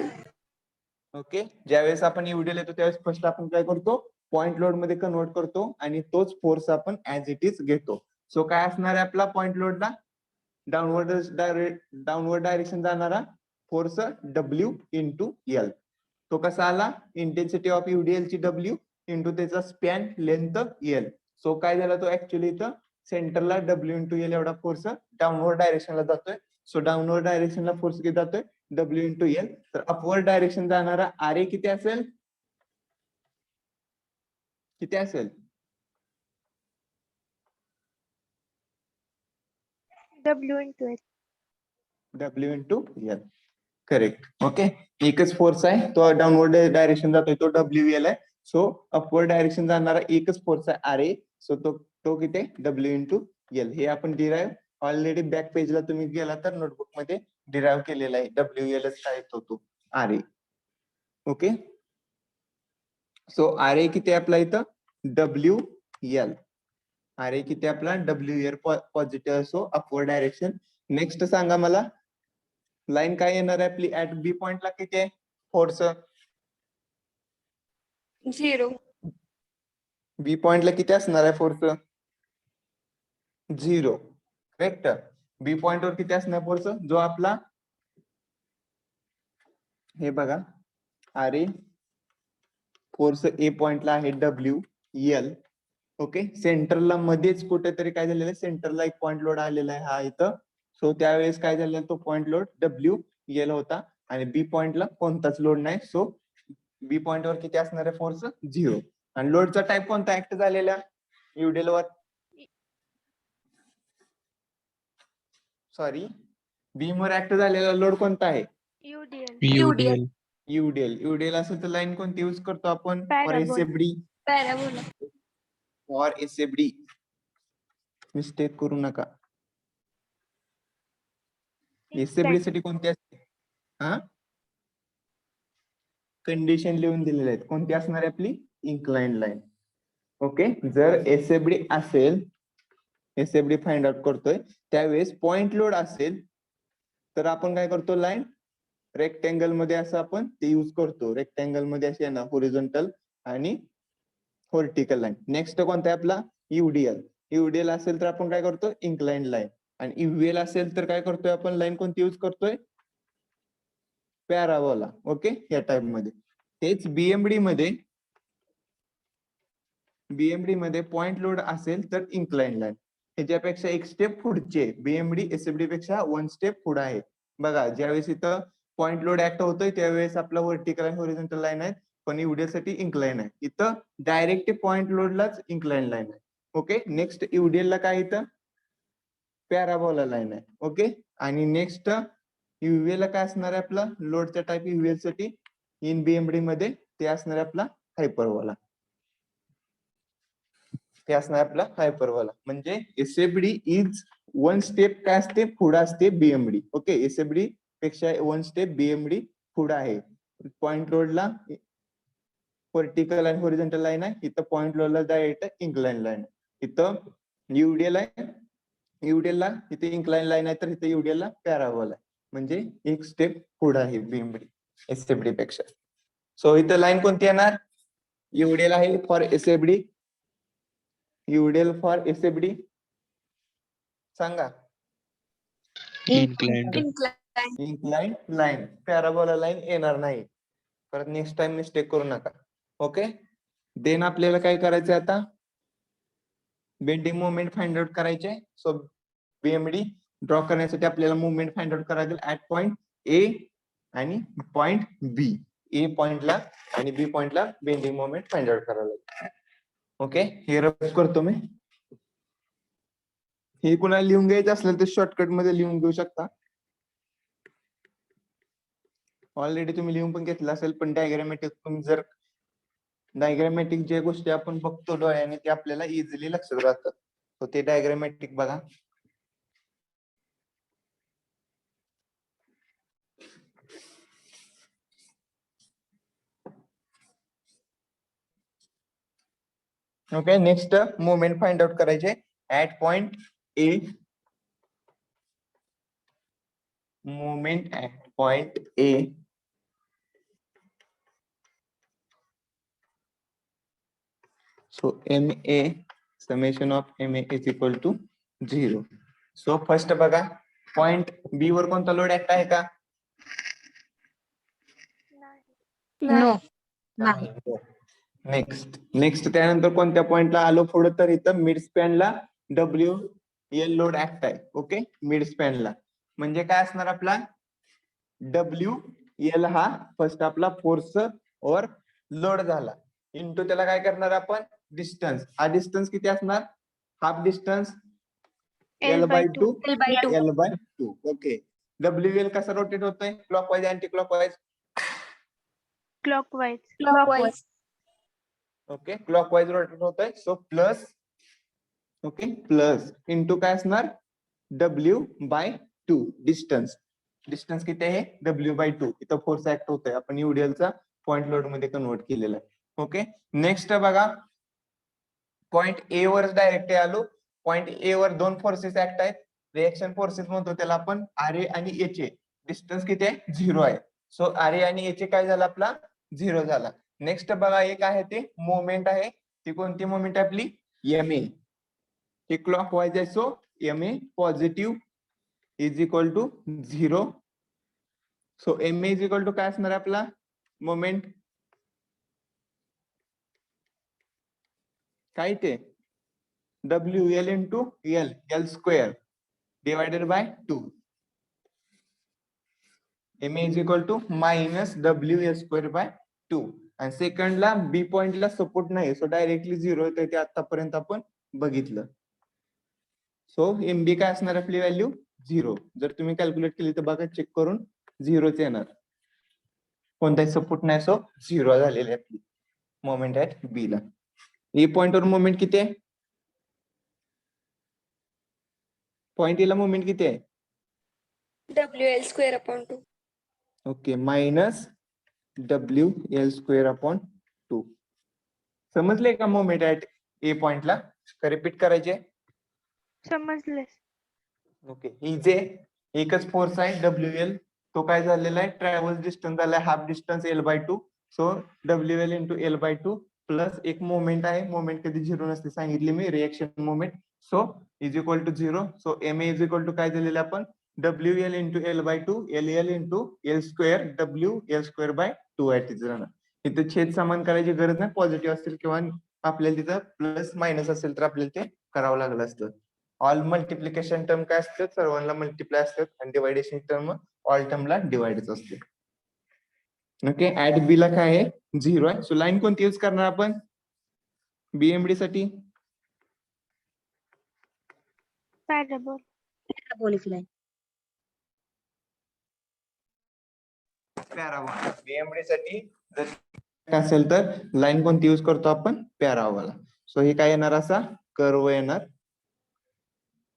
ओके ज्यावेळेस आपण युडेल येतो त्यावेळेस फर्स्ट आपण काय करतो पॉइंट लोड मध्ये कन्वर्ट करतो आणि तोच फोर्स आपण ऍज इट इज घेतो. सो काय असणार आहे आपला पॉइंट लोडला डाऊनवर्ड डायरेक्शन जाणारा फोर्स डब्ल्यू इंटू एल. तो कसा आला इंटेन्सिटी ऑफ युडीएल ची डब्ल्यू इंटू त्याचा स्पॅन लेंथ एल. सो काय झाला तो ऍक्च्युअली इथं सेंटरला डब्ल्यू इंटू एल एवढा फोर्स डाऊनवर्ड डायरेक्शनला जातोय. सो डाऊनवर्ड डायरेक्शनला फोर्स किती जातोय डब्ल्यू इंटू एल. तर अपवर्ड डायरेक्शन जाणारा आर ए किती असेल किती असेल W into L. W into L. Correct. Okay एकच फोर्स आहे तो डाऊनवर्ड डायरेक्शन जातोय तो डब्ल्यू एल आहे. सो अपवर्ड डायरेक्शन जाणारा एकच फोर्स आहे आर ए. सो तो किती डब्ल्यू इंटू एल. हे आपण डिराईव्ह ऑलरेडी बॅक पेजला तुम्ही गेला तर नोटबुक मध्ये डिराईव्ह केलेला आहे. डब्ल्यू एल काय येतो तो R A. Okay so R ए किती आपला इथं डब्ल्यू एल. आर ए किती आपला डब्ल्यू एल पॉझिटिव्ह असो अपवर्ड डायरेक्शन. नेक्स्ट सांगा मला लाईन काय येणार आहे आपली ऍट बी पॉइंटला किती आहे फोर्स 0. बी पॉइंटला किती असणार आहे फोर्स 0. करेक्ट. बी पॉइंट वर किती असणार फोर्स जो आपला हे बघा आर ए फोर्स ए पॉइंटला आहे डब्ल्यू एल. ओके सेंटरला मध्येच कुठेतरी काय झालेलं आहे सेंटरला एक पॉइंट लोड आलेला आहे हा इथं. सो त्यावेळेस काय झालेलं तो पॉइंट लोड डब्ल्यू एल होता आणि बी पॉइंटला कोणताच लोड नाही. सो बी पॉइंट वर किती असणार आहे फोर्स 0. आणि लोडचा टाइप कोणता ऍक्ट झालेला युडेल वर सॉरी बीम वर ऍक्ट झालेला लोड कोणता आहे UDL. UDL. युडेल. युडेल असेल तर लाईन कोणती युज करतो आपण for Parabola. SFD Parabola. For SFD mistake करू नका. एसएफडी साठी कोणती असते हा कंडिशन लिहून दिलेले आहेत कोणती असणार आहे आपली इन्क्लाइंड लाईन. ओके जर एसएफडी असेल एसएफडी फाइंड आउट करतोय त्यावेळेस पॉइंट लोड असेल तर आपण काय करतो लाईन रेक्टँगल मध्ये असं आपण ते युज करतो. रेक्टँगल मध्ये असे ना होरिझोंटल आणि व्हर्टिकल लाईन. नेक्स्ट कोणता आहे आपला युडीएल. युडीएल असेल तर आपण काय करतो इन्क्लाइंड लाईन. आणि इव्हीएल असेल तर काय करतोय आपण, लाईन कोणती यूज करतोय, पॅराबोला. ओके, या टाइप मध्ये. तेच बीएमडी मध्ये पॉइंट लोड असेल तर इन्क्लाइन लाईन. ह्याच्यापेक्षा एक स्टेप पुढचे, बीएमडी एसएफडी पेक्षा 1 स्टेप पुढे आहे. बघा, ज्यावेळेस इथं पॉइंट लोड ऍक्ट होतोय त्यावेळेस आपला व्हर्टिकल आणि हॉरिझॉन्टल लाईन आहे, पण यूडीएल इन्क्लाइन आहे. इथं डायरेक्ट पॉइंट लोडलाच इन्क्लाइन लाईन आहे. ओके, नेक्स्ट यूडीएल ला काय, इथं पॅराबोला लाईन आहे. ओके, आणि नेक्स्ट यूव्हीएल ला काय असणार आहे आपला लोडचा टाइप, यूव्हीएल साठी इन बीएमडी मध्ये ते असणार आहे आपला हायपरबोला. ते असणार आपला हायपरबोला. म्हणजे एसएफडी इज 1 स्टेप काय असते, पुढे असते बीएमडी. ओके, एसएफडी पेक्षा 1 स्टेप बीएमडी पुढे आहे. पॉइंट लोडला व्हर्टिकल आणि हॉरिझॉन्टल लाईन आहे, इथं पॉइंट लोडला डायरेक्ट इन्क्लाइन लाईन आहे. इथं यूडीएल आहे, यूडीएल ला इथे इन्क्लाइन लाईन आहे, तर इथे यूडीएल ला पॅराबोला आहे. म्हणजे एक स्टेप पुढे आहे बीएमडी एसएफडी पेक्षा. सो इथं लाईन कोणती येणार, यूडीएल आहे for SFD. UDL for SFD सांगा. Inclined. Incline line, parabola line येणार नाही. परत नेक्स्ट टाइम मिस्टेक करू नका. ओके, देन आपल्याला काय करायचं आता, बेंडिंग मोमेंट फाइंड आउट करायचे. सो बीएमडी ड्रॉ करण्यासाठी आपल्याला मुवमेंट फाइंड आउट करायला लागेल ऍट पॉइंट ए आणि पॉइंट बी. ए पॉइंटला आणि बी पॉइंटला बेंडिंग मोमेंट फाइंड आउट करायला लागेल. ओके, हे रफ करतो मी. हे कुणाला लिहून घ्यायचं असेल तर शॉर्टकट मध्ये लिहून घेऊ शकता. ऑलरेडी तुम्ही लिहून पण घेतलं असेल, पण डायग्रामॅटिक तुम्ही जर डायग्रामॅटिक जे गोष्टी आपण बघतो डोळ्याने ते आपल्याला इझिली लक्षात राहतात. तर ते डायग्रामॅटिक बघा. Okay, next moment find out करायचे at point A. Moment at point A so MA summation of MA is equal to 0. So first बघा, पॉइंट बी वर कोणता लोड ऍक्ट आहे का, नो नाही. नेक्स्ट त्यानंतर कोणत्या पॉइंटला आलो पुढे, तर इथं मिड स्पॅनला WL लोड ऍक्ट आहे. ओके, मिड स्पॅनला म्हणजे काय असणार आपला WL हा फर्स्ट आपला फोर्स और लोड झाला, इंटू त्याला काय करणार आपण डिस्टन्स. हा डिस्टन्स किती असणार, half distance L/2. L/2. Okay, WL कसा रोटेट होतोय, clockwise anti clockwise, clockwise. Okay, clockwise rotate होतोय. So plus, okay, plus into काय असणार W/2 डिस्टन्स. डिस्टन्स किती आहे W/2. इथं फोर्स ऍक्ट होतोय, आपण यूडीएल चा पॉइंट लोड मध्ये कन्वर्ट केलेला आहे. ओके, नेक्स्ट बघा, पॉइंट ए वर डायरेक्ट आलो. पॉइंट ए वर 2 फोर्सेस ऍक्ट आहेत, रिएक्शन फोर्सेस म्हणतो त्याला आपण, RA आणि HA. डिस्टन्स किती आहे 0 आहे. सो RA आणि HA काय झाला आपला 0 झाला. नेक्स्ट बघा, एक आहे ते मोमेंट आहे, ती कोणती मोमेंट आहे आपली MA. हे क्लॉकवाईज आहे, so MA positive is equal to 0. So MA is equal to काय असणार आहे आपला मोमेंट, काय ते WL into L square divided by 2. MA is equal to minus WL square by 2. आणि सेकंडला बी पॉइंटला सपोर्ट नाही, सो डायरेक्टली 0 येते, ते आतापर्यंत आपण बघितलं. सो MB काय असणार आपली व्हॅल्यू 0. जर तुम्ही कॅल्क्युलेट केली तर बघा, चेक करून 0च येणार, कोणताही सपोर्ट नाही, सो 0 झालेली आपली मोमेंट ऍट बी ला. ए पॉइंट वर मोमेंट किती आहे, पॉइंट ला मोमेंट किती आहे WL²/2. Okay, minus WL square upon 2. समजले का मोमेंट ऍट ए पॉइंटला, का रिपीट करायचे, समजले. ओके. इजे एकच फोर्स आहे WL, तो काय झालेला आहे ट्रॅव्हल्स डिस्टन्स झालाय half distance L/2. So WL into L/2 plus एक मोमेंट आहे, मोमेंट कधी 0 नसते सांगितले मी, reaction moment. So is equal to 0. So M is equal to काय दिलेलं आपण WL into L/2 LL into L square WL square by 2 आहे तिचं राहणार. इथे छेद समान करायची गरज नाही, पॉझिटिव्ह असतील किंवा आपल्याला तिथं प्लस मायनस असेल तर आपल्याला ते करावं लागलं असतं. ऑल मल्टिप्लिकेशन टर्म काय असतात, सर्वांना मल्टिप्लाय असतात आणि डिवायडेशन टर्म ऑल टर्मला डिवाइडच असते. ओके, ऍट बी ला काय आहे 0 आहे. सो लाईन कोणती यूज करणार आपण BMD साठी parabola. Parabolic line. Parabola. BMD साठी जर असेल तर लाईन कोणती यूज करतो आपण पॅराबोला. सो हे काय येणार असा कर्व येणार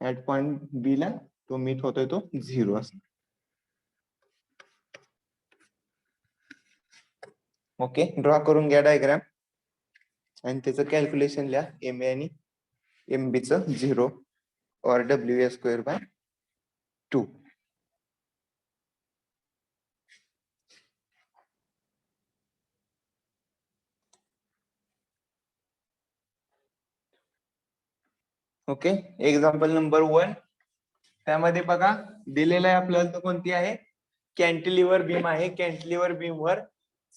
ऍट पॉइंट बी ला, तो मीट होतोय तो 0 असणार. ओके, ड्रॉ करून घ्या डायग्राम आणि त्याचं कॅल्क्युलेशन लिहा. MA आणि MB चं 0 और WA square by 2. Okay, example number 1. त्यामध्ये बघा दिलेलं आहे आपल्याला, तो कोणती आहे कॅन्टिलिव्हर बीम आहे. कॅन्टिलिव्हर बीम वर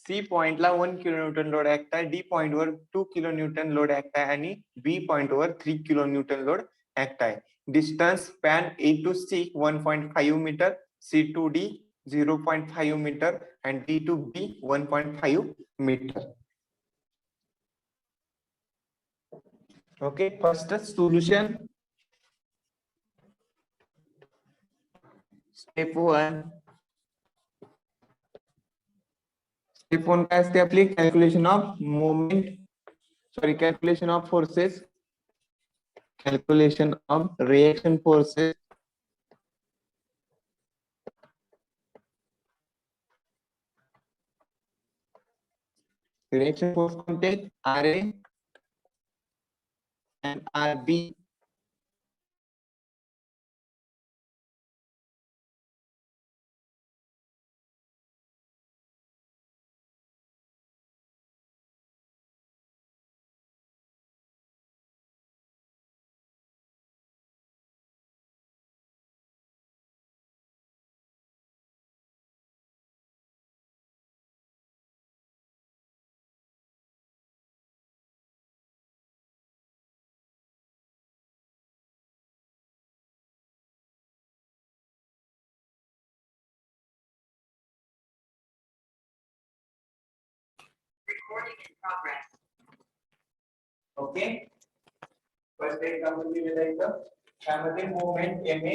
C पॉइंटला 1 किलोन्यूटन लोड ऍक्ट आहे, D पॉइंट वर 2 किलोन्यूटन लोड ऍक्ट आहे आणि B पॉइंट वर 3 किलोन्यूटन लोड ऍक्ट आहे. Distance span A to C 1.5 metre, C to D 0.5 metre and D to B 1.5 metre. Okay, first solution. Step 1. Step 1 काय असते आपली calculation of moment, calculation of forces, calculation of reaction forces, reaction force कोणते RA and RB. Okay, first example दिलेलं आहे इथं. त्यामध्ये मोमेंट MA,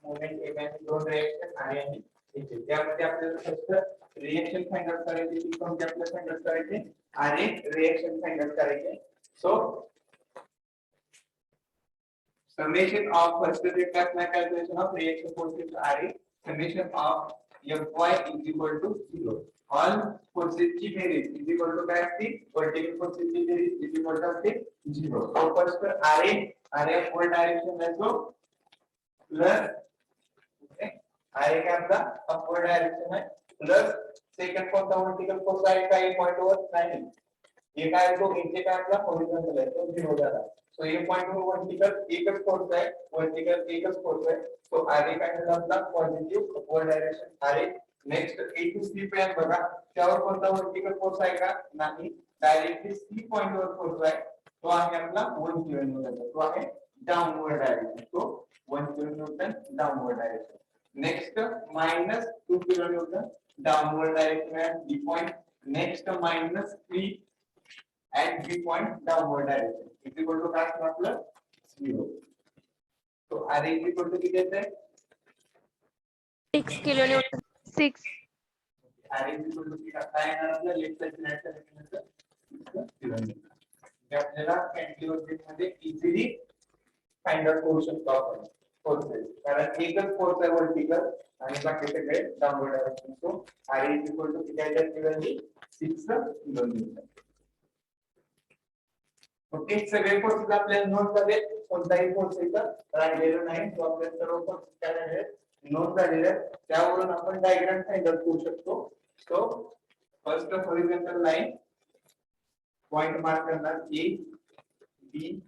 मोमेंट MA दोन रिएक्शन आणि त्यामध्ये आपल्याला फक्त रिएक्शन फाइंड आउट करायची, ती कोणती आपल्याला फाइंड आउट करायची आणि रिएक्शन फाइंड आउट करायचे. So summation of first calculation of reaction forces RA, summation of Fy is equal to 0. All forces ची बेरीज is equal to काय असते, vertical forces ची बेरीज is equal to असते 0. So first RA four direction असो प्लस, ओके, RA काय आपला अपवर्ड डायरेक्शन आहे प्लस सेकंड कोणता वर्टिकल फोर्स आहे काही पॉइंट वर नाही, ये काय तो इथे काय आपला हॉरिझॉन्टल आहे तो 0 झाला. सो ये पॉइंट वर वर्टिकल एकच फोर्स आहे, वर्टिकल एकच फोर्स आहे. सो RA काय झाला आपला positive upward direction RA. Next A to C point बघा, त्यावर कोणता वर्टिकल फोर्स आहे का नाही, डायरेक्टली C पॉइंट वर फोर्स आहे, तो आहे आपला 1 किलोन्यूटन, तो आहे डाउनवर्ड डायरेक्शन, तो 1 kilonewton downward direction. Next minus 2 kilonewton downward direction at B point. Next minus 3 at B point downward direction is equal to काय आपलं 0. तो RA is equal to किती येते 6 kilonewton. 6. RA is equal to काय येणार आपलं left side right side kilometre. हे आपल्याला कॅल्क्युलेशन मध्ये इझिली फाइंड आउट करू शकतो आपण फोर्सेस, कारण एकच फोर्स आहे वर्टिकल आणि बाकी सगळे downward direction. So RA is equal to किती आहे किलोमीटर 6 किलोमीटर. ओके, सगळे फोर्सेस आपल्याला नोट झाले, कोणताही फोर्स इथं राहिलेला नाही, तो आपल्याला सर्व फोर्सेस काय झाले नोट झालेले आहेत. त्यावरून आपण डायग्राम फाइंड आउट करू शकतो. So first horizontal line point mark करणार A B,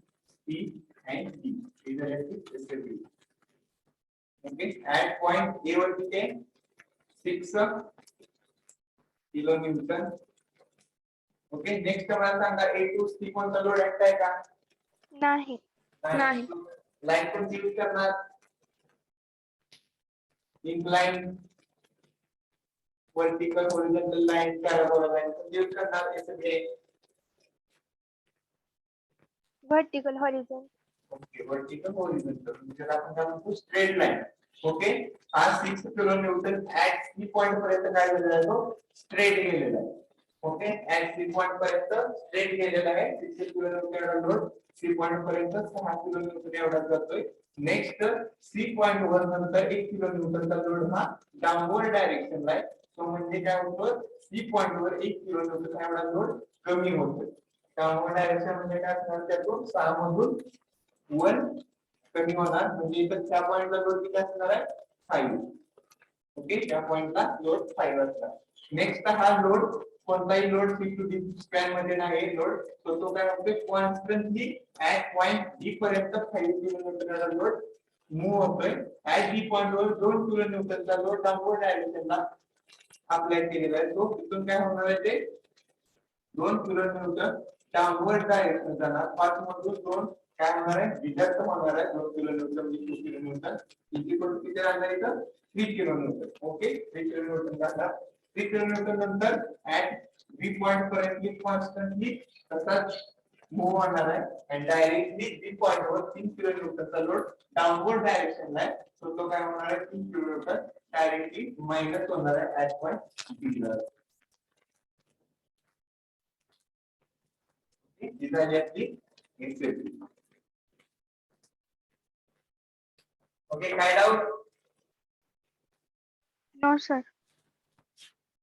C, and D. These are electric stability. Okay, at point A वरती ते 6 kilonewton. ओके, नेक्स्ट मला सांगा A2 C कोणता लोड ऍक्ट आहे का? नाही. नाही. लाईन कोणती यूज करणार? Inline, vertical, horizontal line, parabola line कोणती यूज करणार? हे सगळे vertical horizon. Okay, vertical, horizontal म्हणजे आपण काय म्हणतो स्ट्रेट लाईन. ओके, हा 6 किलोन्यूटन ऍट सी पॉइंट पर्यंत काय झालेला आहे? तो स्ट्रेट गेलेला आहे. ओके, ऍट सी पॉइंट पर्यंत स्ट्रेट गेलेला आहे. 6 किलोन्यूटन एवढा लोड सी पॉइंट पर्यंत 6 किलोन्यूटन एवढा जातोय. नेक्स्ट सी पॉइंट वर नंतर 1 किलोन्यूटनचा लोड हा डाऊनवर्ड डायरेक्शनला आहे. तो म्हणजे काय होतं? सी पॉइंट वर 1 किलोन्यूटन एवढा लोड कमी होतोय. डाऊनवर्ड डायरेक्शन म्हणजे काय असणार? त्यातून 6 मधून 1 कमी होणार, म्हणजे इथं त्या पॉइंटला लोड किती असणार आहे? 5. ओके, त्या पॉइंटला लोड 5 असणार. नेक्स्ट हा लोड कोणताही load C to D span मध्ये नाही लोड, तो काय होतोय? कॉन्स्टंटली ऍट पॉइंट डी पर्यंत 5 किलोमीटरचा लोड मूव्ह होतोय. ऍट डी पॉइंट वर 2 किलोमीटरचा लोड डाऊनवर्ड डायरेक्शनला अप्लाय केलेला आहे. तो तिथून काय होणार आहे? ते 2 किलोमीटर डाऊनवर्ड डायरेक्शन जाणार. 5 मधून 2 काय होणार आहे? डिडक्ट होणार आहे. 2 किलोमीटर म्हणजे 2 किलोमीटर इक्वल किती राहणार इथं? 3 किलोमीटर. ओके, 3 किलोमीटर जाणार. 3 किलोमीटर नंतर ऍट बी पॉइंट पर्यंत कॉन्स्टंटली तसाच मूव्ह होणार आहे आणि डायरेक्टली बी पॉइंट वर 3 किलोमीटरचा लोड डाऊनवर्ड डायरेक्शनला आहे. तो काय होणार आहे? 3 किलोमीटर डायरेक्टली मायनस होणार आहे ऍट पॉइंट बी ला. ही झाली आपली एक्सप्रेशन. ओके, काय डाऊट? No sir.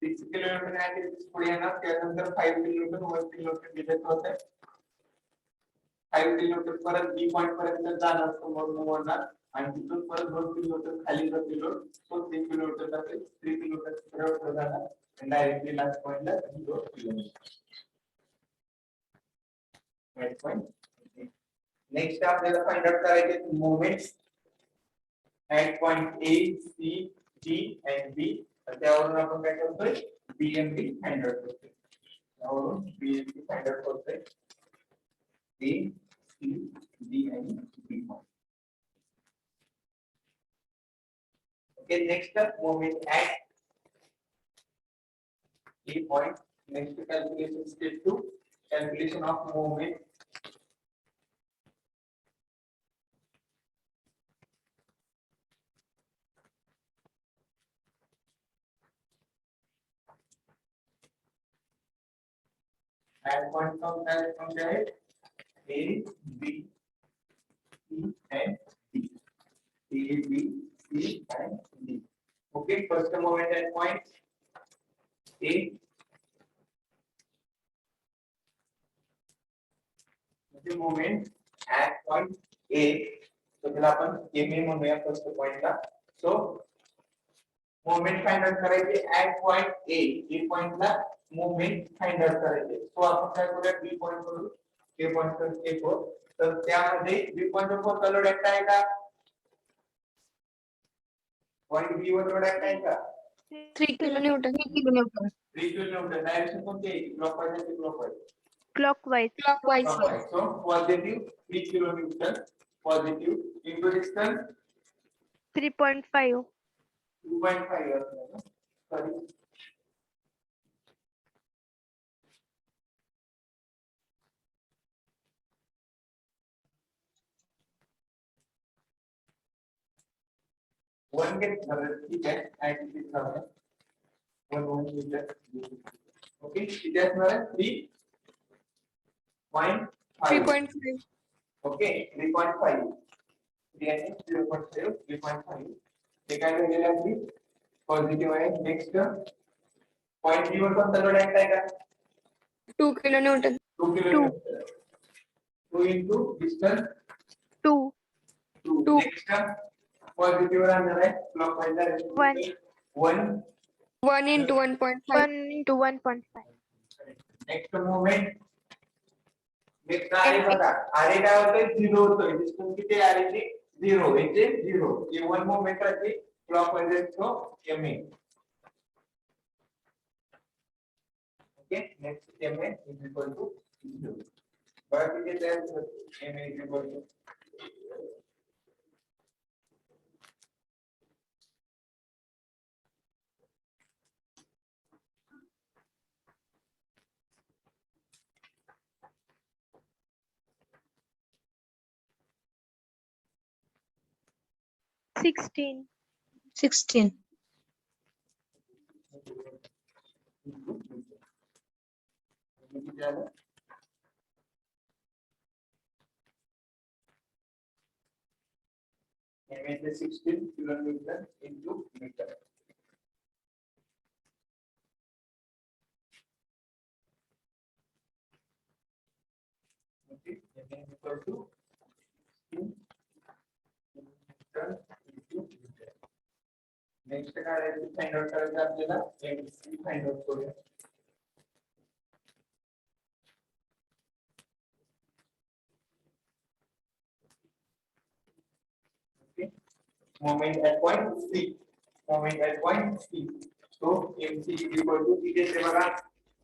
6 किलोमीटर आहे पुढे येणार, त्यानंतर 5 किलोमीटर 1 किलोमीटर डिटेक्ट होत आहे. 5 किलोमीटर परत बी पॉइंट पर्यंत जाणार, समोर मूव्ह होणार आणि तिथून परत 2 किलोमीटर खाली जाते लोड. तो 3 किलोमीटर जाते. 3 किलोमीटर सरळ जाणार आणि डायरेक्टली लास्ट पॉइंटला 0 किलोमीटर. Right point. नेक्स्ट आपल्याला फाइंड आउट करायचे moments at point A, C, D and B. त्यावरून आपण काय करतोय? बीएमपी फाइंड आउट करतोय. त्यावरून बीएमपी फाइंड आउट करतोय. ए, सी, डी आणि B. Okay, next moment at A point. Next calculation step 2, calculation of movement at point from there A, B, C and D. A, B, C and D. Okay, first moment at point A. The moment at point A. So त्याला आपण A म्हणूया फर्स्ट पॉइंटला. सो मोमेंट फाइंड आउट करायचे at point A. A पॉइंटला मोमेंट फाइंड आउट करायचे. सो आपण काय करूया? B पॉइंट करू. A पॉइंट करू. A को तर त्यामध्ये B पॉइंट वर कोणता लोड ऍक्ट आहे का? पॉइंट B वर लोड ऍक्ट आहे का? 3 किलोन्यूटन. 3 किलोन्यूटन. 3 किलोमीटर. डायरेक्शन कोणती आहे? क्लॉकवाईज आणि clockwise? Clockwise. Clockwise. So positive 3 kilometer, positive into distance 3.5. 2.5 years. Sorry. One get ठीक है, ऐसे कितना है? 1 meter. Okay, it has now 3.5. 3.5. Okay, 3.5. 0.5, 3.5. ते काय झालेलं आहे? पॉझिटिव्ह आहे. नेक्स्ट पॉइंट बी वर कोणता लोड ऍक्ट आहे का? 2 kilonewton. 2 kilometre. 2 into distance 2. 2. Next positive राहणार आहे. Clockwise direction 1. 1 into 1.5. 1 into 1.5. Next movement next आरे MP. बघा आरे काय होतंय 0 होतोय डिस्टन्स किती आहे आरेची 0 याचे 0 हे वन मोमेंटाची क्लॉकवाईज असतो MA okay next MA is equal to 0 बघा किती तयार MA is equal to 16. 16. MA 16 kilometre into metre okay MA equal to 16 next काय आहे फाइंड आउट करायचं आपल्याला एमसी फाइंड आउट करूया okay moment at point C moment at point C so MC is equal to किती आहे बघा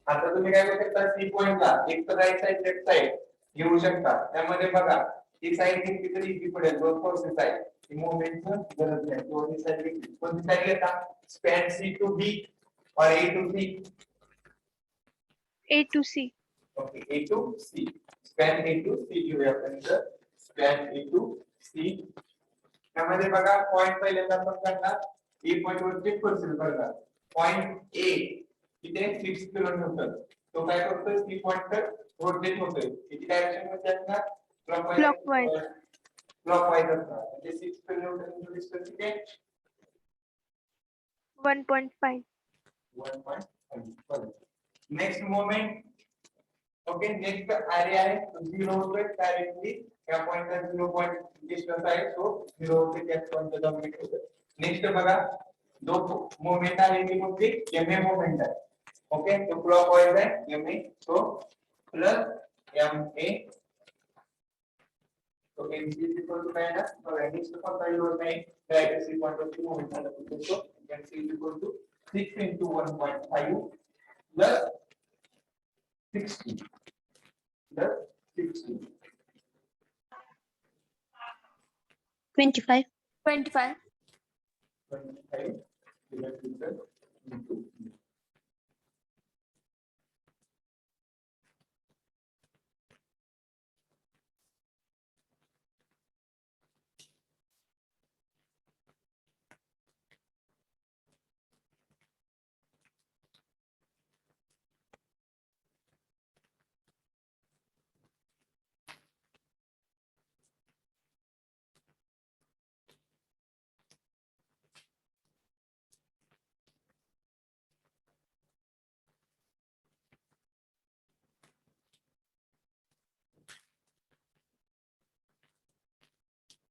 आता तुम्ही काय करू शकता सी पॉइंटला एक तर राइट साइड लेफ्ट साइड घेऊ शकता त्यामध्ये बघा एक साइड किती तरी इजी पडेल दोन फोर्सेस आहेत की मोमेंटचं गरज नाही दोन्ही साइड कोणती साइड घेता स्पॅन सी टू बी और A to C A to C. Okay A to C span A to C घेऊया आपण इथं स्पॅन ए टू सी त्यामध्ये बघा पॉइंट पहिल्यांदा आपण करणार ए पॉइंट वरती फोर्सेस करणार पॉइंट ए इथे 6 किलोमीटर तो काय करतोय सी पॉइंट तर रोटेट होतोय किती डायरेक्शन मध्ये असणार Clockwise. क्लॉकवाईज असणार म्हणजे 6 किलोमीटर डिस्टन्स किती 1.5. 1.5 next moment okay next area आहे 0 होतोय डायरेक्टली या पॉइंटला 0 पॉइंट डिस्टन्स आहे सो 0 होते त्या पॉइंटला जाऊन भेटतो नेक्स्ट बघा दो मोमेंट आहे ती कोणती एमए मोमेंट आहे ओके तो क्लॉकवाईज आहे एमए सो प्लस एमए तो एमसी इज इक्वल टू काय ना तो नेक्स्ट कोणता यूज नाही direct C point of moment आला तो MC is equal to 6 into 1.5 plus 60 plus 60 25. 25. 25 kilometer into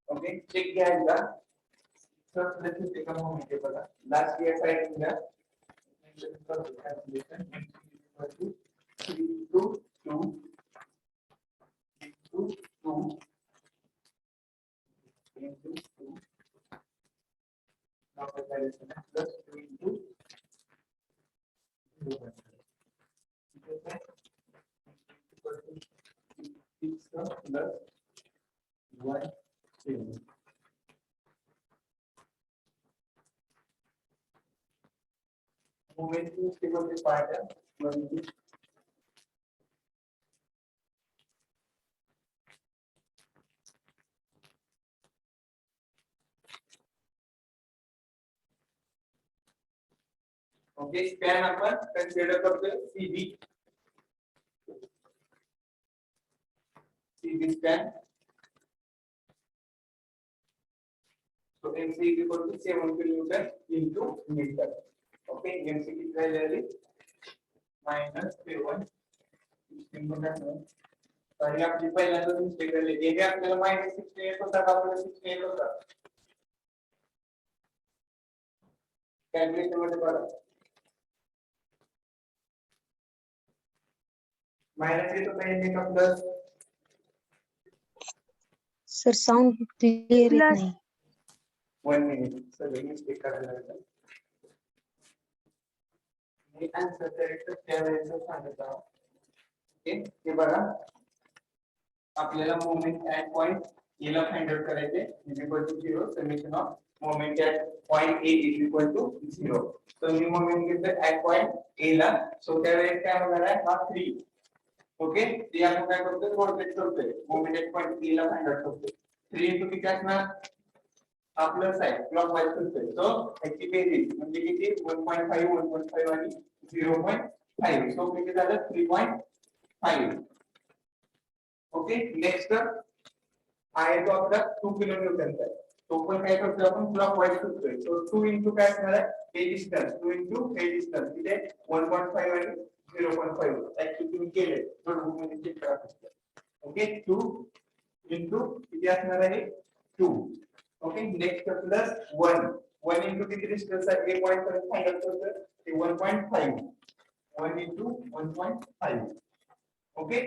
okay check घ्यायचा तर लेट्स टेक अ मोमेंट हे बघा last year side in calculation equal to 3 to 2 into 2 into 2 now calculation plus 2 into 2 okay equal to 6 plus 1 2 moment to stable the pattern one is okay span आपण consider करतोय CB span so MC is equal to 7 kilometer into meter okay MC किती झालेली -7 आणि आपली पहिल्यांदा मिस्टेक झाली हे आपल्याला -16 येत होता का आपल्याला 16 येत होता कॅल्क्युलेटर मध्ये बघा माइनस येत होता इथे का प्लस सर साऊंड क्लिअर येत Plus. नाही. 1 minute सगळे मिस्टेक करायला लागतात. मी आन्सर करेक्ट त्यावेळेस सांगत आहोत. ओके हे बघा आपल्याला मोमेंट ऍट पॉइंट ए ला फाइंड आउट करायचे is equal to 0 summation of moment at point A is equal to 0. तर मी मोमेंट घेतलं ऍट पॉइंट ए ला. सो त्यावेळेस काय होणार आहे हा 3. ओके ते आपण काय करतोय रोटेट करतोय मोमेंट ऍट पॉइंट ए ला फाइंड आउट करतोय. 3 into किती असणार हा प्लस आहे क्लॉकवाईज करतोय. सो ह्याची बेरीज म्हणजे किती 1.5 1.5 आणि 0.5. सो किती झालं 3.5. ओके नेक्स्ट आहे तो आपला 2 किलो न्यूटनचा आहे. तो पण काय करतोय आपण क्लॉकवाईज करतोय. सो 2 into काय असणार आहे हे डिस्टन्स 2 into हे डिस्टन्स किती 1.5 आणि 0.5. ऍक्च्युअली तुम्ही केले नोटबुक मध्ये चेक करा. ओके 2 into किती असणार आहे 2. ओके नेक्स्ट प्लस 1 1 into किती डिस्टन्स आहे ए पॉइंट पर्यंत फाइंड आउट करतोय ते 1.5 1 into 1.5. Okay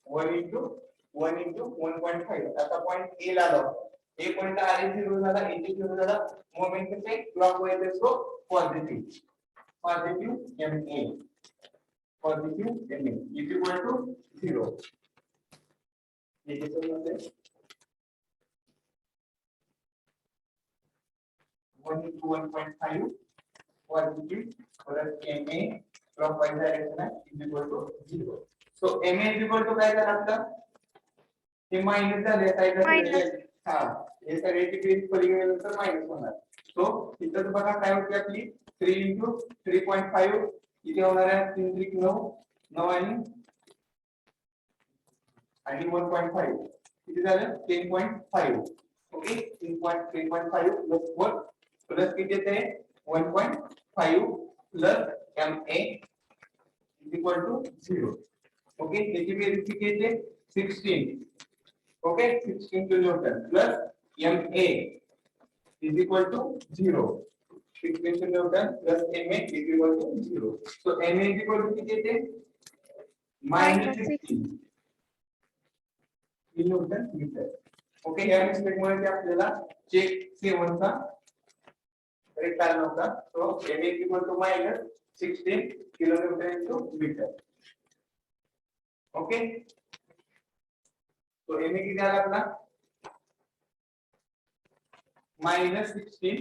1 into 1.5. आता पॉइंट ए ला लाव. ए पॉइंट आले 0 झाला ए 0 झाला. मोमेंट किती क्लॉकवाईज असतो positive MA is equal to 0. हे किती होते 1 into 1.5 positive plus MA clockwise direction is equal to 0. So MA is equal to काय झालं आपलं हे मायनस झाले साइडला. हा हे सगळे डिग्री पलीकडे गेलं तर मायनस होणार. सो इथं बघा काय होते आपली 3 into 3.5 इथे होणार आहे 3 3 9 आणि 1.5 किती झालं 10.5. ओके 3.5 प्लस 4 प्लस किती येते 1.5 plus MA is equal to 0. Okay त्याची बेरीज किती येते 16. Okay 16 kilonewton plus MA is equal to 0. 16 kilonewton plus MA is equal to 0. So MA is equal to किती येते -16 किलोन्यूटन मीटर. ओके या मिस्टेक मुळे आपल्याला चेक 7 चा करेक्ट आला होता. So MA is equal to -16 kilonewton into metre. Okay तो MA किती आला आपला -16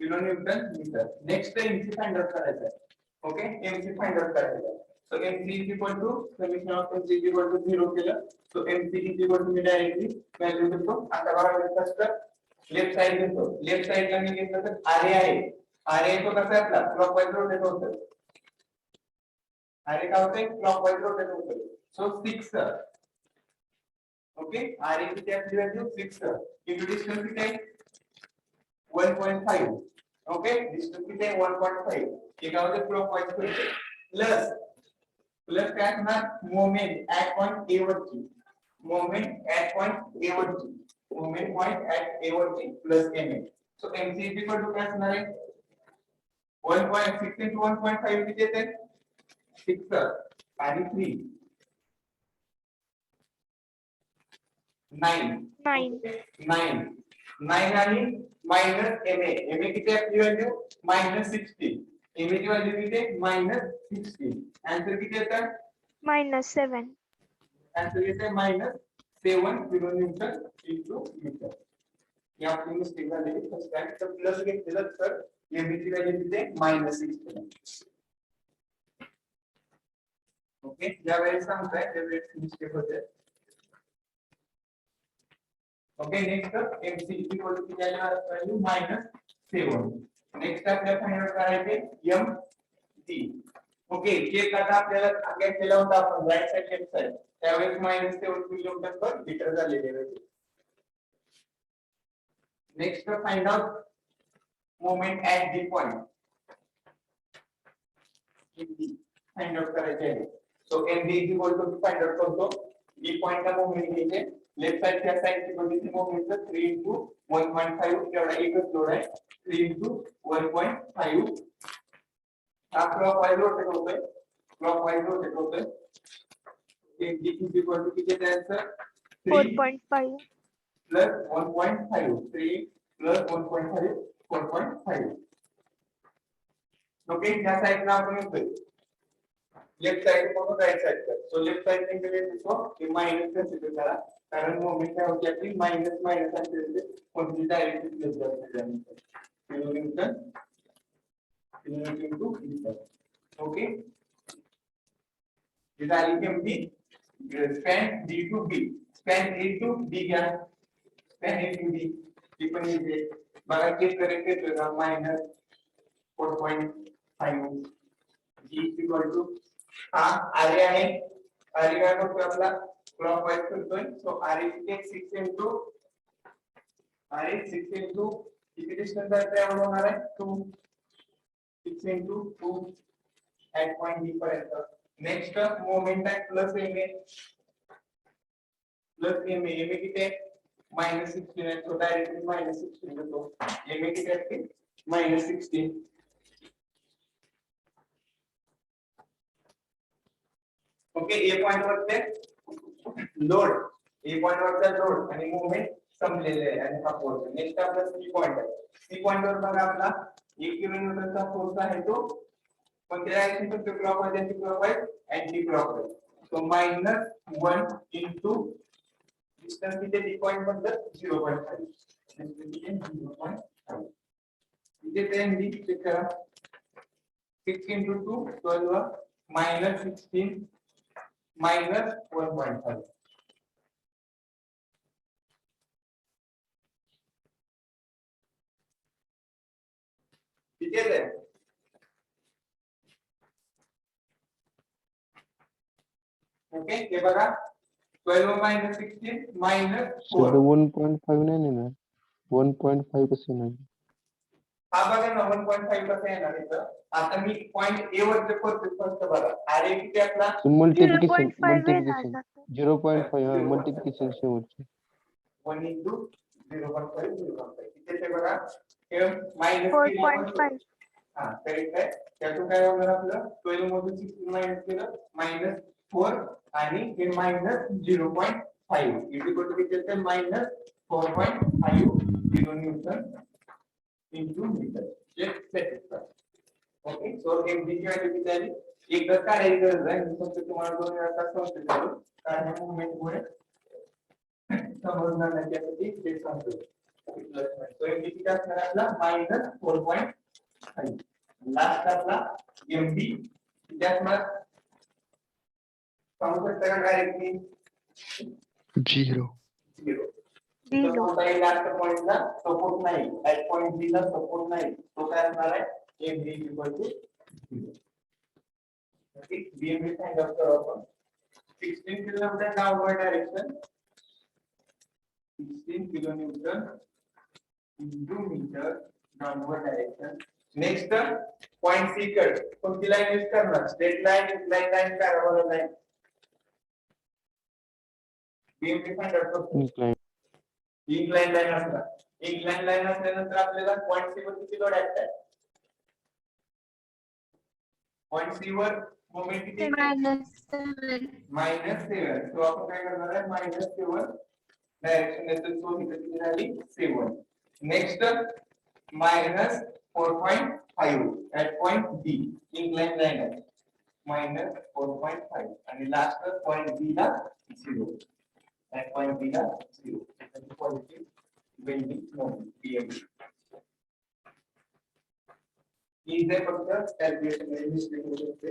kilonewton metre. Next MC find out करायचा आहे. ओके MC फाइंड आउट करायचा आहे. So MC is equal to summation of MC is equal to 0 केलं. So MC is equal to me directly value देतो. आता बघा फर्स्ट लेफ्ट साइड घेतो. लेफ्ट साइडला मी घेतलं तर RA आहे. RA तो कसा आहे आपला क्लॉकवाईज रोटेट होतोय. RA काय होतंय क्लॉकवाईज रोटेट होतोय. सो 6 ओके RA किती आपली व्हॅल्यू 6 इंटू डिस्टन्स किती आहे 1.5. ओके डिस्टन्स किती आहे 1.5. हे काय होतं क्लॉकवाईज रोटेट प्लस काय असणार मोमेंट ऍट पॉइंट ए वरची मोमेंट ऍट पॉइंट ए वरची मोमेंट पॉइंट ऍट ए वरची plus MA. So MC is equal to काय असणार आहे 1.6 into 1.5 किती येते 6 आणि 3 9 आणि मायनस MA किती आपली व्हॅल्यू -16. MA ची व्हॅल्यू किती -16. आन्सर किती येतं -7. आन्सर येते -7 किलोन्यूटन into मीटर. या आपली मिस्टेक झालेली फर्स्ट टाइम. तर प्लस घेतलेलं तर MA ची व्हॅल्यू किती -16. ओके ज्या वेळेस सांगताय त्या वेळेस मिस्टेक होते. Okay next MC is equal to किती आली व्हॅल्यू -7. नेक्स्ट आपल्याला फाइंड आउट करायचे MD. ओके चेक आता आपल्याला आगे केला होता आपण राइट साइड लेफ्ट साइड त्यावेळेस -7 किलोमीटर पर मीटर झालेले आहे. Next find out moment at the point find out करायचे आहे. So MD is equal to find out करतो. डी पॉइंट ला मोमेंट घ्यायचे लेफ्ट साइड च्या साइड ची कोणती मोमेंट 3 into 1.5 एवढा एकच लोड आहे 3 into 1.5. हा क्लॉकवाईज रोटेट होतोय MD is equal to किती आहे आन्सर 4.5. plus 1.5 3 plus 1.5 4.5. ओके या साइडला आपण येतोय लेफ्ट साइड कोण राइट साइड कर सो लेफ्ट साइड ने गेले तो की मायनस कन्सिडर करा कारण मोमेंट काय होती आपली मायनस मायनस असते कोणती डायरेक्ट घेत जाते किलोमीटर टू मीटर ओके ये direct MD span D to B span A to B घ्या स्पॅन ए टू बी ती पण येते बघा चेक करेक्ट येतोय का मायनस 4.5 g इक्वल टू हा आरे आहे आरे काय करतो आपला क्लॉकवाइज करतोय सो आरे इथे 6 into आरे 6 into किती डिस्टन्स आहे ते होणार आहे 2 6 into 2 at point B पर्यंत नेक्स्ट मोमेंट आहे प्लस ma किती आहे -16 आहे तो डायरेक्टली -16 होतो ma किती आहे -16 okay A point वरते load A point वरचा लोड आणि मोमेंट संपलेले आहे आणि हा फोर्स नेक्स्ट आपला सी पॉइंट आहे सी पॉइंट वर बघा आपला 1 किलोमीटरचा फोर्स आहे तो कोणत्या डायरेक्शन मध्ये clockwise anti clockwise anti clockwise so -1 into distance किती डी पॉइंट बद्दल 0.5 0.5 इथे ते एमडी चेक करा 6 into 2 12 -16 -1.5 किती आहे ओके हे बघा 12 -16 -4 1.5 नाही ना 1.5 कसं नाही हा बघा ना 1.5 कसं येणार इथं आता मी पॉइंट ए वरचे करतो फक्त बघा आरे किती आपला मल्टिप्लिकेशन 0.5 येणार. 0.5 हा मल्टिप्लिकेशन शेवटचे 1 into 0.5 0.5 इथे ते बघा हे मायनस 4.5. हा करेक्ट आहे त्यातून काय होणार आपलं 12 मधून 16 मायनस केलं -4 आणि हे -0.5 इक्वल टू किती असेल -4.5 किलो न्यूटन into मीटर जे सेट ओके सो एमडी ची व्हॅल्यू किती आली एकदा काढायची गरज आहे मी फक्त तुम्हाला 2 वेळा सांगतो कारण मूवमेंट मुळे समजणार नाही त्यासाठी ते सांगतो सो एमडी किती असणार आपला -4.5 लास्ट आपला एमडी किती असणार सांगू शकता का डायरेक्टली 0 0. कोणताही लास्ट पॉइंटला सपोर्ट नाही ऍट पॉइंट बी ला सपोर्ट नाही तो काय असणार आहे MD equal to 0 okay BMD find out करू आपण 16 kilometre downward direction 16 kilometre into metre downward direction next point C cut कोणती लाइन यूज करणार straight line incline line parabola line BMD find out करू इंक्लाइन लाइन असणार इंक्लाइन लाइन असल्यानंतर आपल्याला पॉइंट सी वर किती लोड ऍक्ट आहे पॉइंट सी वर मोमेंट किती -7 तो आपण काय करणार आहे -7 डायरेक्शन असेल तो इथे किती झाली 7 next -4.5 at point B incline line आहे -4.5 आणि लास्ट पॉइंट बी ला 0 ऍट पॉइंट बी ला 0 पॉझिटिव्ह बेंडिंग मोमेंट पीएमडी ही जे फक्त कॅल्क्युलेशन मध्ये मिस्टेक होऊ शकते